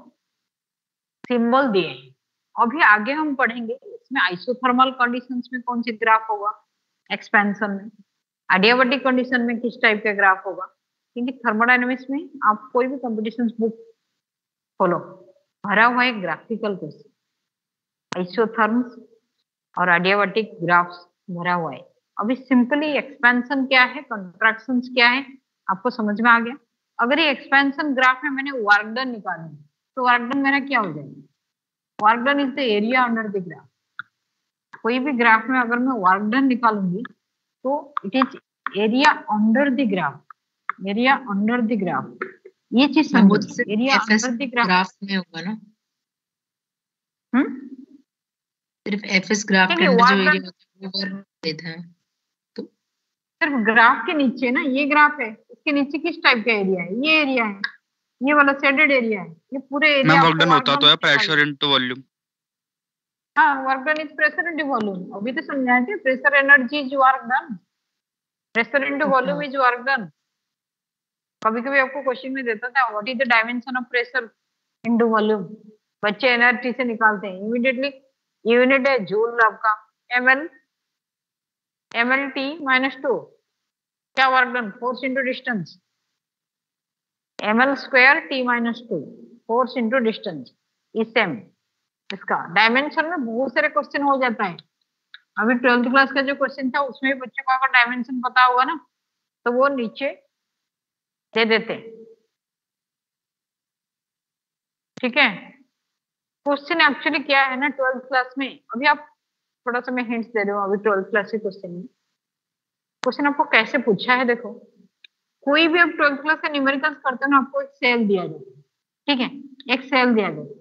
सिंबल दिए हैं। अभी आगे हम पढ़ेंगे इसमें आइसोथर्मल कंडीशंस में कौन सी ग्राफ होगा, एक्सपेंशन में, एडियाबैटिक कंडीशन में किस टाइप का ग्राफ होगा। क्योंकि थर्मोडायनेमिक्स में आप कोई भी कंपटीशन बुक खोलो, भरा हुआ है ग्राफिकल क्वेश्चन, आइसोथर्म्स और एडियाबैटिक ग्राफ्स भरा हुआ है। अभी सिंपली एक्सपेंशन क्या है, कंट्रैक्शंस क्या है, आपको समझ में आ गया। अगर ये एक्सपेंशन ग्राफ में मैंने वर्क डन निकाला तो वर्क डन मेरा क्या हो जाएगा? Work done is the area under the graph. कोई भी ग्राफ में अगर मैं वर्क डन निकालूंगी तो it is area under the graph, area under the graph. ये चीज समझो, एरिया अंडर द ग्राफ में होगा ना, सिर्फ एफएस ग्राफ के अंदर जो एरिया होता है वो वर्क देता है। तो सिर्फ ग्राफ के नीचे ना, ये ग्राफ है, इसके नीचे किस टाइप का एरिया है? ये एरिया है, ये वाला शेडेड एरिया है, ये पूरे एरिया। मैम वर्क डन होता तो है प्रेशर इनटू वॉल्यूम। हाँ, work done is pressure into volume. अभी तो समझाए थे, pressure energy is work done, pressure into volume is work done. कभी कभी आपको क्वेश्चन में देता था what is the dimension of pressure into volume, बच्चे एनर्जी से निकालते हैं इमीडिएटली। यूनिट है जूल आपका, ml, mlt -2, क्या work done? Force into distance, ml square t -2, force into distance is same. इसका डायमेंशन में बहुत सारे क्वेश्चन हो जाता है। अभी 12th क्लास का जो क्वेश्चन था उसमें भी बच्चों को अगर डायमेंशन पता होगा ना तो वो नीचे दे देते। ठीक है, क्वेश्चन एक्चुअली क्या है ना 12th क्लास में, अभी आप थोड़ा सा मैं हिंट्स दे रही हूँ। अभी 12th क्लास के क्वेश्चन में क्वेश्चन आपको कैसे पूछा है, देखो कोई भी आप 12th क्लास का न्यूमेरिकल्स करते हो ना, आपको एक सेल दिया जाता है। ठीक है, एक सेल दिया जाता है,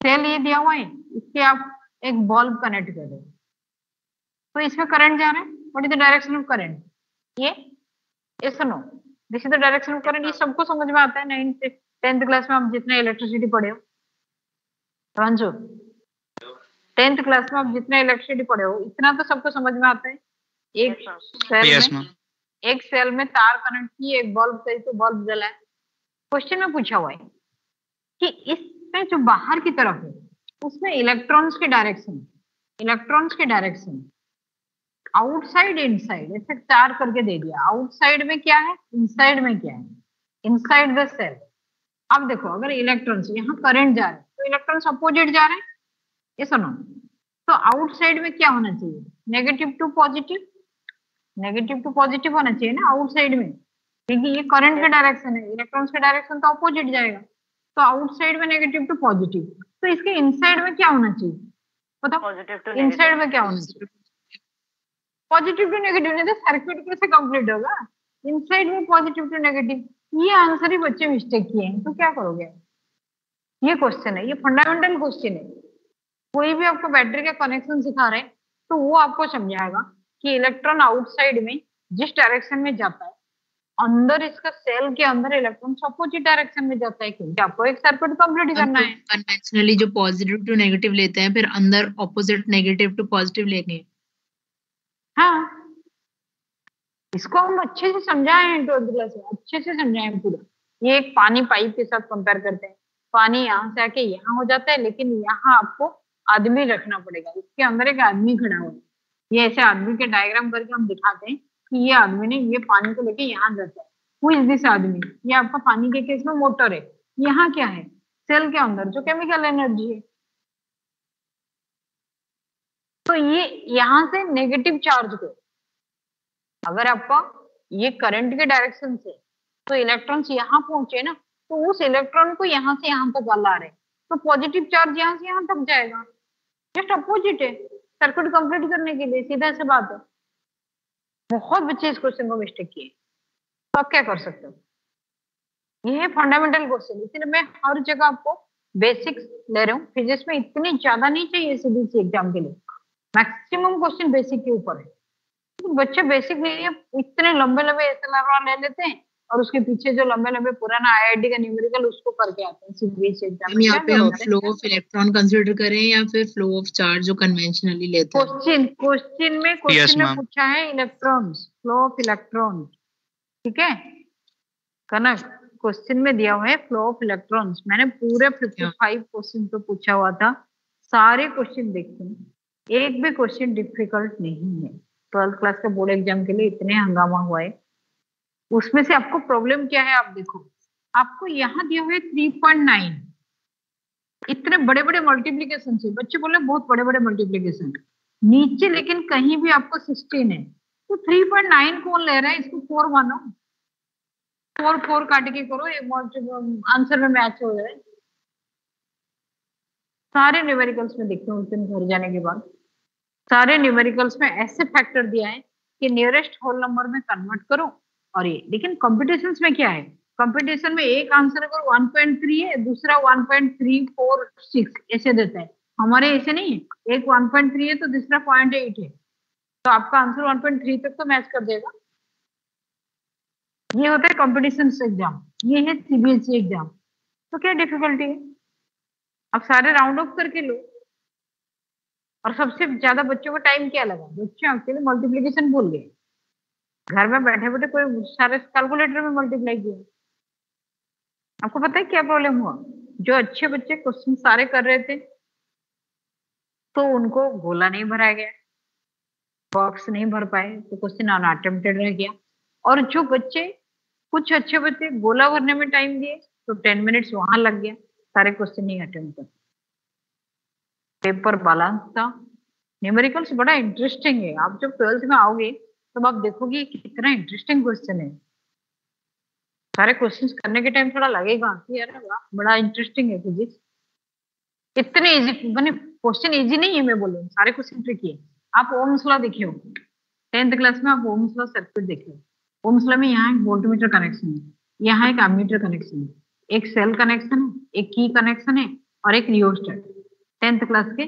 सेल ये दिया हुआ है, इसके आप एक बल्ब कनेक्ट कर रहे हो, तो इसमें करंट जा रहा है। What is the direction of current? ये yes no, this is the direction of current. ये सबको समझ में आता है। 9th 10th क्लास में आप जितना इलेक्ट्रिसिटी पढ़े हो, समझो 10th क्लास में आप जितना इलेक्ट्रिसिटी पढ़े हो इतना तो सबको समझ में आता है। एक सेल में तार कनेक्ट की, एक बल्ब सही तो बल्ब जला है। क्वेश्चन में पूछा हुआ है कि इसमें जो बाहर की तरफ है उसमें इलेक्ट्रॉन्स की डायरेक्शन आउटसाइड इनसाइड ऐसे 4 करके दे दिया। आउटसाइड में क्या है, इनसाइड में क्या है, इनसाइड द सेल। अब देखो अगर इलेक्ट्रॉन्स, यहाँ करंट जा रहा है तो इलेक्ट्रॉन्स अपोजिट जा रहे हैं, ये सुनो, तो आउटसाइड में क्या होना चाहिए, negative to positive. Negative to positive होना चाहिए ना आउटसाइड में, क्योंकि ये करंट का डायरेक्शन है, इलेक्ट्रॉन्स का डायरेक्शन तो अपोजिट जाएगा, तो आउटसाइड में नेगेटिव टू पॉजिटिव, तो इसके इनसाइड में क्या होना चाहिए बताओ, पॉजिटिव टू इनसाइड में क्या होना चाहिए? पॉजिटिव टू नेगेटिव, नहीं तो सर्किट कैसे कंप्लीट होगा? इनसाइड में पॉजिटिव टू नेगेटिव, ये आंसर ही बच्चे मिस्टेक किए हैं, तो क्या करोगे? ये क्वेश्चन है, ये फंडामेंटल क्वेश्चन है। कोई भी आपको बैटरी का कनेक्शन सिखा रहे हैं तो वो आपको समझाएगा कि इलेक्ट्रॉन आउटसाइड में जिस डायरेक्शन में जाता है, अंदर इसका सेल के अंदर इलेक्ट्रॉन अपोजिट डायरेक्शन में जाता है, क्योंकि आपको एक सर्किट कंप्लीट करना है। कन्वेंशनली जो पॉजिटिव टू नेगेटिव लेते हैं, फिर अंदर ऑपोजिट नेगेटिव टू पॉजिटिव लेंगे। हाँ, इसको हम अच्छे से समझाए हैं, 12th क्लास में अच्छे से समझाए हैं पूरा। ये एक पानी पाइप के साथ कंपेयर करते हैं, पानी यहाँ से आके यहाँ हो जाता है, लेकिन यहाँ आपको आदमी रखना पड़ेगा, इसके अंदर एक आदमी खड़ा हुआ है। ये ऐसे आदमी के डायग्राम करके हम दिखाते हैं कि ये आदमी ने ये पानी को लेके यहाँ जाता है। हु इज दिस आदमी? ये आपका पानी के केस में मोटर है। यहाँ क्या है? सेल के अंदर जो केमिकल एनर्जी है। तो ये यहाँ से नेगेटिव चार्ज को, अगर आपका ये करंट के डायरेक्शन से तो इलेक्ट्रॉन्स यहाँ पहुंचे ना, तो उस इलेक्ट्रॉन को यहाँ से यहाँ तक ला रहे, तो पॉजिटिव चार्ज यहाँ से यहाँ तक जाएगा, जस्ट अपोजिट है सर्किट कंप्लीट करने के लिए, सीधा सी बात है। बहुत बच्चे इस क्वेश्चन को मिस्टेक किए, तो आप क्या कर सकते हो? ये है फंडामेंटल क्वेश्चन, इसलिए मैं हर जगह आपको बेसिक्स ले रहा हूँ। फिजिक्स में इतनी ज्यादा नहीं चाहिए सीबीएसई एग्जाम के लिए, मैक्सिमम क्वेश्चन बेसिक के ऊपर है। तो बच्चे बेसिक लिए इतने लंबे लंबे एसएलआर ले लेते हैं और उसके पीछे जो लंबे लंबे पुराना आईआईटी का न्यूमेरिकल उसको करके आते हैं सीबीएसई एग्जाम में। यहाँ पे हम फ्लो ऑफ इलेक्ट्रॉन कंसीडर करें या फिर फ्लो ऑफ चार्ज जो कन्वेंशनली लेते हैं? क्वेश्चन में पूछा है इलेक्ट्रॉन्स, फ्लो ऑफ इलेक्ट्रॉन, ठीक है कनक? क्वेश्चन में दिया हुआ है फ्लो ऑफ इलेक्ट्रॉन्स। मैंने पूरे 55 क्वेश्चन तो पूछा हुआ था, सारे क्वेश्चन देखते हैं, एक भी क्वेश्चन डिफिकल्ट नहीं है। 12th क्लास के बोर्ड एग्जाम के लिए इतने हंगामा हुआ है। उसमें से आपको प्रॉब्लम क्या है आप देखो, आपको यहाँ दिया हुआ है 3.9, इतने बड़े बड़े मल्टीप्लीकेशन से, बच्चे बोले बहुत बड़े बड़े मल्टीप्लीकेशन, नीचे लेकिन कहीं भी आपको 16 है, तो 3.9 कौन ले रहा है? इसको 4 मानो, 4 काट के करो, आंसर में मैच हो जाए। सारे न्यूमेरिकल्स में देखते हैं उस दिन घर जाने के बाद, सारे न्यूमेरिकल्स में ऐसे फैक्टर दिया है कि नियरेस्ट होल नंबर में कन्वर्ट करो। और ये लेकिन कॉम्पिटिशन में क्या है, कंपटीशन में एक आंसर अगर 1.3 है, दूसरा 1.346 ऐसे देता है। हमारे ऐसे नहीं है, एक 1.3 है तो दूसरा 0.8 है, तो आपका आंसर 1.3 तक तो मैच कर देगा। ये होता है कॉम्पिटिशन एग्जाम, ये है सीबीएसई एग्जाम। तो क्या डिफिकल्टी है? अब सारे राउंड ऑफ करके लो। और सबसे ज्यादा बच्चों को टाइम क्या लगा? बच्चे एक्चुअली मल्टीप्लीकेशन भूल गए, घर में बैठे बैठे कोई सारे कैलकुलेटर में मल्टीप्लाई किया। आपको पता है क्या प्रॉब्लम हुआ? जो अच्छे बच्चे क्वेश्चन सारे कर रहे थे तो उनको गोला नहीं भराया गया, बॉक्स नहीं भर पाए, तो क्वेश्चन अनअटेम्प्टेड रह गया। और जो बच्चे, कुछ अच्छे बच्चे गोला भरने में टाइम दिए तो 10 मिनट्स वहां लग गया, सारे क्वेश्चन नहीं अटेम्प्ट कर। पेपर बैलेंस था। न्यूमेरिकल्स बड़ा इंटरेस्टिंग है, आप जब 12th में आओगे तब आप देखोगे कितना इंटरेस्टिंग क्वेश्चन है। सारे क्वेश्चंस करने के टाइम थोड़ा लगेगा कि यार वाह बड़ा इंटरेस्टिंग है फिजिक्स। इतने इजी, मैंने क्वेश्चन इजी नहीं है मैं बोलूँ, सारे क्वेश्चन ट्रिकी है। आप ओम्स लॉ देखिए 10th क्लास में, आप ओम्स लॉ सर्किट देखिए। ओम्स लॉ में यहाँ एक वोल्टमीटर कनेक्शन है, यहाँ एक एमीटर कनेक्शन है, एक सेल कनेक्शन है, एक की कनेक्शन है और एक रियोस्टेट। 10th क्लास के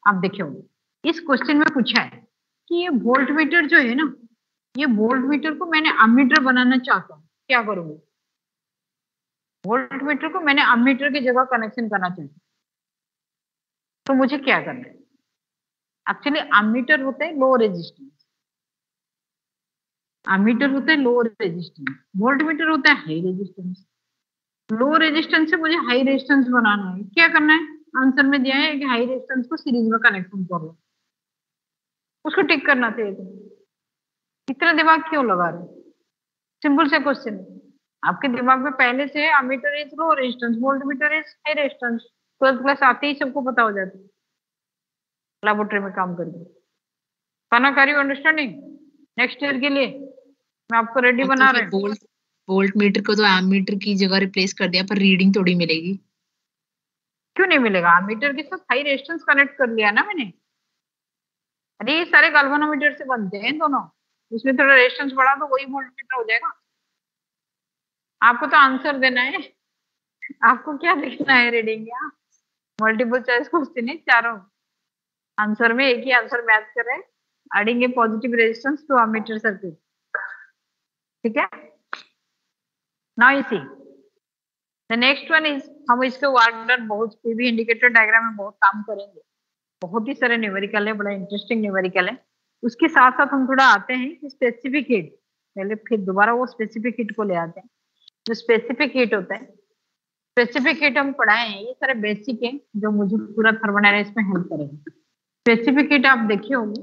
आप देखिए। इस क्वेश्चन में पूछा है कि ये वोल्टमीटर जो है ना, ये वोल्टमीटर को मैंने अमीटर बनाना चाहता हूँ, क्या करूंगी? वोल्टमीटर को मैंने अमीटर की जगह कनेक्शन करना चाहता हूँ, तो मुझे क्या करना है? एक्चुअली अमीटर होता है लो रेजिस्टेंस, अमीटर होता है लो रेजिस्टेंस, वोल्टमीटर होता है हाई रेजिस्टेंस। लो रेजिस्टेंस से मुझे हाई रेजिस्टेंस बनाना है, क्या करना है? आंसर में दिया है कि हाई रेजिस्टेंस को सीरीज में कनेक्शन करो, उसको टिक करना चाहिए। तुम इतना दिमाग क्यों लगा रहे? सिंपल से क्वेश्चन है, आपके दिमाग में पहले से ammeter is low resistance, voltmeter is high resistance. 12th class आते ही सबको पता हो जाता है, लेबोरेटरी में काम करके। खाना, कैरी अंडरस्टैंडिंग? नेक्स्ट ईयर के लिए मैं आपको रेडी बना रहा हूँ। वोल्ट मीटर को तो एमीटर की जगह रिप्लेस कर दिया, पर रीडिंग थोड़ी मिलेगी। क्यों नहीं मिलेगा? एमीटर के साथ हाई रेजिस्टेंस कनेक्ट कर लिया ना मैंने। अरे ये सारे गैल्वेनोमीटर से बनते हैं दोनों, उसमें थोड़ा रेजिस्टेंस बढ़ा तो वही वोल्ट मीटर हो जाएगा। आपको तो आंसर देना है, आपको क्या लिखना है रीडिंग? या मल्टीपल चॉइस क्वेश्चन है, चारों आंसर में एक ही आंसर मैच कर रहे हैं, adding a positive resistance to ammeter circuit. ठीक है, now you see the next one is, हम इसके वर्क डन बहुत पीवी इंडिकेटर डायग्राम में बहुत काम करेंगे, बहुत ही सारे न्यूमेरिकल है, बड़ा इंटरेस्टिंग न्यूमेरिकल है। उसके साथ साथ हम थोड़ा आते हैं कि स्पेसिफिक हीट, पहले फिर दोबारा वो स्पेसिफिक हीट को ले आते हैं। जो स्पेसिफिक हीट होता है, स्पेसिफिक हीट हम पढ़ाए हैं, ये सारे बेसिक है जो मुझे पूरा थर्मोडायनामिक्स में हेल्प करेंगे। स्पेसिफिक हीट आप देखे होंगे,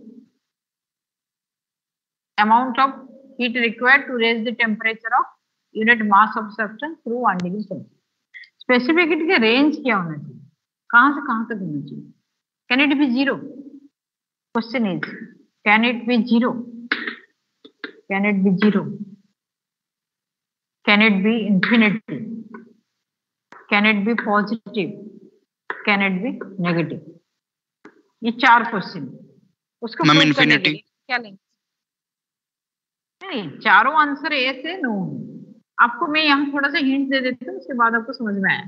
amount of heat required to raise the temperature of unit mass of substance through 1 degree Celsius. Specific heat का रेंज क्या होना चाहिए, कहां से कहां तक होना चाहिए? Can it be zero? Question is can it be zero? Can it be zero? Can it be infinity? Can it be positive? Can it be negative? ये 4 क्वेश्चन, उसको मैम prove करने के infinity। लिए क्या लेंगे? नहीं, चारों आंसर ए से नो। आपको मैं यहाँ थोड़ा सा हिंट दे देती हूँ, उसके बाद आपको समझ में आया।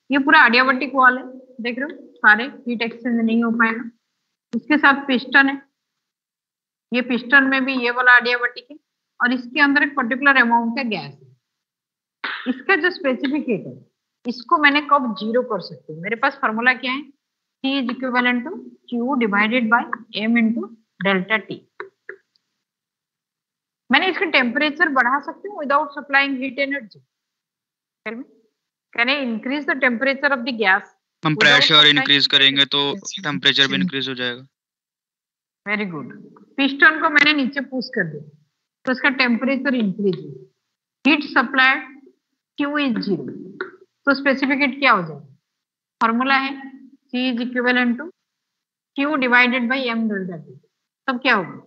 ये पूरा आडियाबैटिक वॉल है, देख रहे हो, सारे हीट एक्सचेंज नहीं हो पाएगा। इसके साथ पिस्टन है, ये पिस्टन में भी ये वाला आडियाबैटिक है, और इसके अंदर एक पर्टिकुलर अमाउंट का गैस है। इसका जो स्पेसिफिक हीट है, इसको मैंने कब जीरो कर सकती हूँ? मेरे पास फॉर्मूला क्या है, T is equivalent to Q divided by M into delta T। मैंने इसका टेम्परेचर बढ़ा सकती हूँ without supplying heat energy. Can I increase the temperature of the gas? हम प्रेशर इंक्रीज करेंगे तो टेम्परेचर भी इंक्रीज हो जाएगा। Very good. पिस्टन को मैंने नीचे पुश कर दिया तो इसका टेम्परेचर इंक्रीज हुआ, heat supplied Q is zero, तो स्पेसिफिक हीट क्या हो जाएगा? फॉर्मूला है C is equivalent to Q divided by M delta T। तब क्या होगा?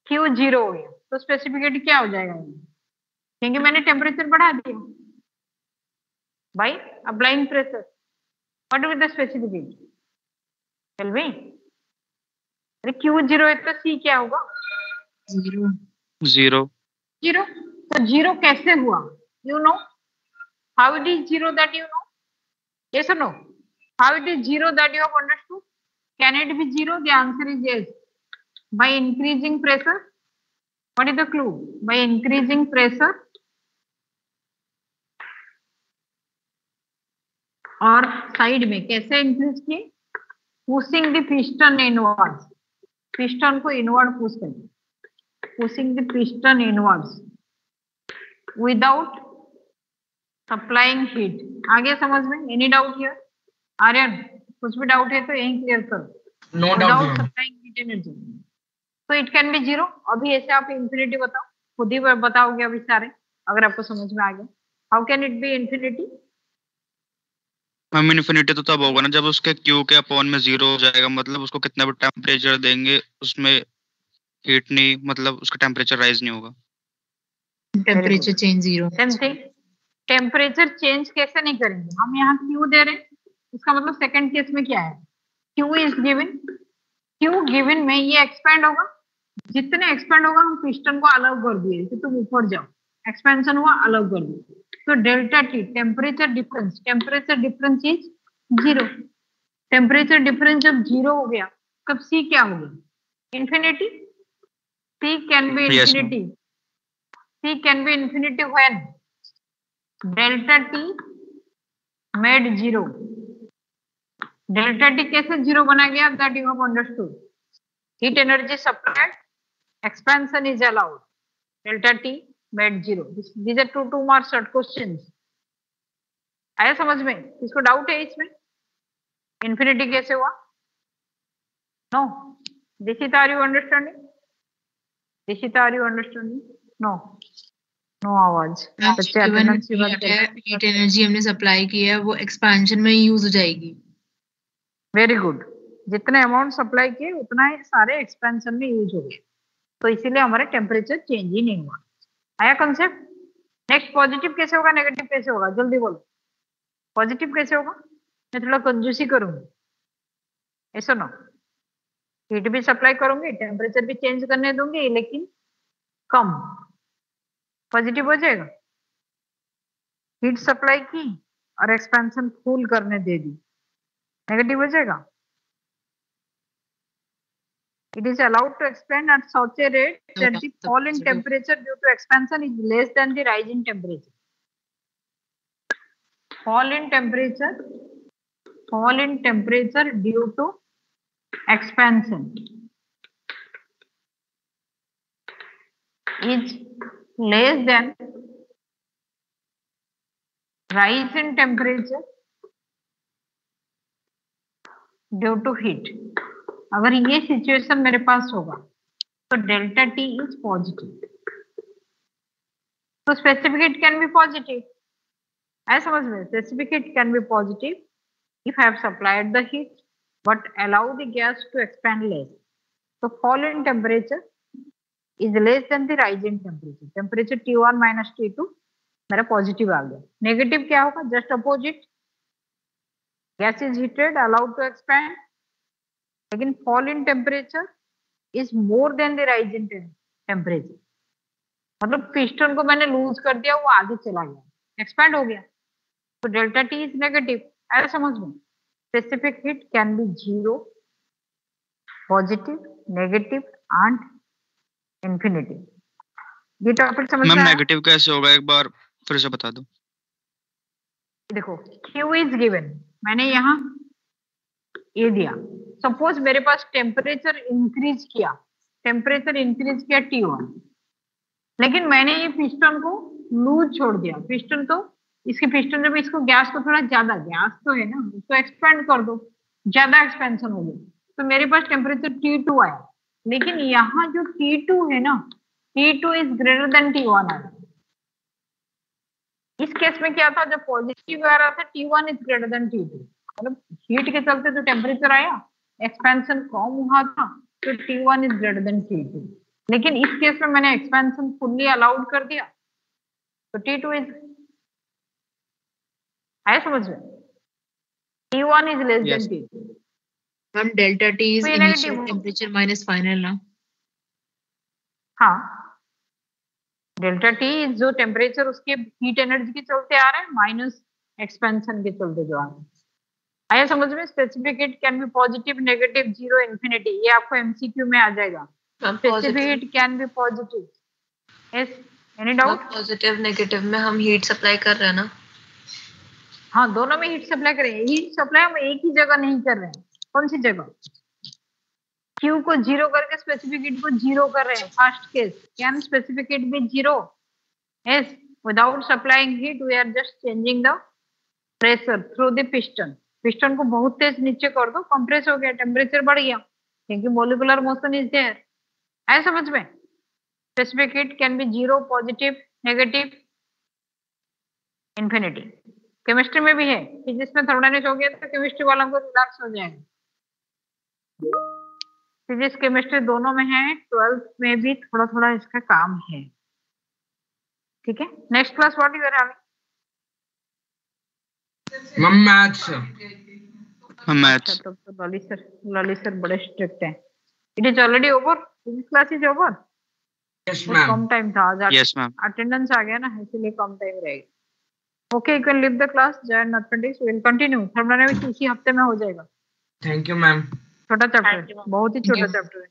Q जीरो हो गया तो स्पेसिफिक हीट क्या हो जाएगा? क्योंकि मैंने टेम्परेचर बढ़ा दिया by applying pressure. What will the specific heat? Tell me. अरे Q जीरो है तो C क्या होगा? जीरो। जीरो। जीरो। तो जीरो कैसे हुआ? You know how it is zero, that you know? Yes or no? How it is zero that you have understood? Can it be zero? The answer is yes. By increasing pressure. What is the clue? By increasing pressure और side में कैसे increase किए? Pushing the piston inwards, piston को inward push करें, pushing the piston inwards without supplying heat. आगे समझ में? Any doubt here? Aryan, कुछ भी डाउट है तो यही क्लियर करो। No without doubt. Supplying heat energy तो इट कैन बी जीरो। अभी ऐसे आप इंफिनिटी बताओ, खुद ही बताओगे अभी सारे, अगर आपको समझ में आ गया। How can it be infinity? Ma'am infinity तो तब होगा ना जब उसके Q के अपॉन में जीरो हो जाएगा, मतलब उसको कितना भी टेम्परेचर देंगे उसमें हीट नहीं, मतलब उसका टेम्परेचर राइज नहीं होगा। Temperature change zero. Same thing, temperature change कैसे नहीं करेंगे? हम यहाँ Q दे रहे हैं, इसका मतलब सेकंड केस में क्या है? Q is given, Q given में ये एक्सपेंड होगा, जितने एक्सपेंड होगा हम पिस्टन को अलाउ कर दिए कि तुम ऊपर जाओ, एक्सपेंशन हुआ, अलाउ कर दिए, तो delta T temperature difference is zero. Temperature difference जब जीरो हो गया तब C क्या हो गया? Infinity. C can be Yes, ma'am. Infinity. C can be infinity when delta T made zero. Delta T कैसे जीरो बना गया? That you have understood. Heat energy supplied, expansion is allowed, delta T made zero. These are 2 mark short questions. आया समझ में? किसको doubt है इसमें? Infinity कैसे हुआ? No. Dishita, are you understanding? Dishita, are you understanding? No, no आवाज। बच्चे अटेंडेंस की बात कर रहे हैं। हीट एनर्जी हमने सप्लाई की है वो एक्सपेंशन में यूज हो जाएगी। Very good. जितने अमाउंट सप्लाई किए उतना ही सारे एक्सपेंशन में यूज हो गए। तो इसीलिए हमारा टेम्परेचर चेंज ही नहीं हुआ। आया कंसेप्ट? नेक्स्ट पॉजिटिव कैसे होगा, नेगेटिव कैसे होगा, जल्दी बोलो। पॉजिटिव कैसे होगा? मैं थोड़ा कंजूसी करूंगी, ऐसा ना, हीट भी सप्लाई करूंगी, टेम्परेचर भी चेंज करने दूंगी, लेकिन कम। पॉजिटिव हो जाएगा। हीट सप्लाई की और एक्सपेंशन फुल करने दे दी, नेगेटिव हो जाएगा। It is allowed to expand at such a rate that the fall in temperature due to expansion is less than the rise in temperature. Fall in temperature due to expansion is less than rise in temperature due to heat. अगर ये situation मेरे पास होगा तो delta T is positive, तो specific heat can be positive. ऐसा समझ में, specific heat can be positive if I have supplied the heat but allow the gas to expand less. तो fall in temperature is less than the rise in temperature. Temperature T1 minus T2 मेरा positive आ गया। Negative क्या होगा? Just opposite, gas is heated, allowed to expand, लेकिन fall in temperature is more than the rise in temperature. मतलब piston को मैंने loose कर दिया, वो आगे चला गया, एक्सपैंड हो गया, तो डेल्टा टी इज नेगेटिव। ऐसा समझ में, specific heat can B 0, positive, negative and infinity. ये टॉपिक समझ में आया? नेगेटिव कैसे होगा, एक बार फिर से बता दो। देखो, Q इज गिवन, मैंने यहाँ ये दिया। सपोज मेरे पास टेम्परेचर इंक्रीज किया T1, लेकिन मैंने ये पिस्टन को लूज छोड़ दिया। पिस्टन तो इसके पिस्टन जब इसको गैस को थोड़ा ज्यादा, गैस तो है ना, उसको एक्सपेंड कर दो, ज्यादा एक्सपेंशन हो गई, तो मेरे पास टेम्परेचर T2 आया। लेकिन यहाँ जो T2 है ना, T2 is greater than T1 आया। इस केस में क्या था, जब पॉजिटिव आ रहा था T1 is greater than T2, मतलब हीट के चलते जो टेम्परेचर आया, एक्सपेंशन कम हुआ था, तो T1 is greater than T2। लेकिन इस केस में मैंने एक्सपेंशन फुल्ली अलाउड कर दिया, तो T2 इज, है समझ में, T1 is less then T2। हम delta T is initial temperature minus final ना। हाँ, डेल्टा टी इज जो टेम्परेचर उसके हीट एनर्जी के चलते आ रहा है माइनस एक्सपेंशन के चलते जो आ रहा है। आया समझ में? Specific heat can be positive, negative, 0, infinity. ये आपको एमसीक्यू में आ जाएगा। Specific heat can be positive. Yes, any doubt? Positive negative में हम हीट सप्लाई कर रहे हैं ना? हाँ, दोनों में हीट सप्लाई कर रहे हैं। हीट सप्लाई हम एक ही जगह नहीं कर रहे हैं। कौन सी जगह? Q को 0 करके स्पेसिफिक हीट को 0 कर रहे हैं। First case, can specific heat be 0? Yes, without supplying heat we are just changing the pressure through the piston. Piston को बहुत तेज नीचे कर दो, कंप्रेस हो गया, टेम्परेचर बढ़ गया, क्योंकि मोलिकुलर मोशन इज देयर। है समझ में? Specific heat can B 0, positive, negative, infinity. Chemistry में भी है, फिजिक्स में थर्मोडायनामिक्स हो गया तो केमिस्ट्री वालों को रिलैक्स हो जाएगा। फिजिक्स केमिस्ट्री दोनों में है, 12th में भी थोड़ा थोड़ा इसका काम है। ठीक है, next class what you are having? Maths. Maths. तो लॉली सर बड़े स्ट्रिक्ट हैं। It is already over, physics class is over. Yes ma'am. कम टाइम था आज, यस मैम। अटेंडेंस आ गया ना, इसलिए कम टाइम रहेगा। Okay, you can leave the class, join mathematics, we will continue. Thermodynamics इसी हफ्ते में हो जाएगा। Thank you ma'am. छोटा चैप्टर, बहुत ही छोटा चैप्टर है।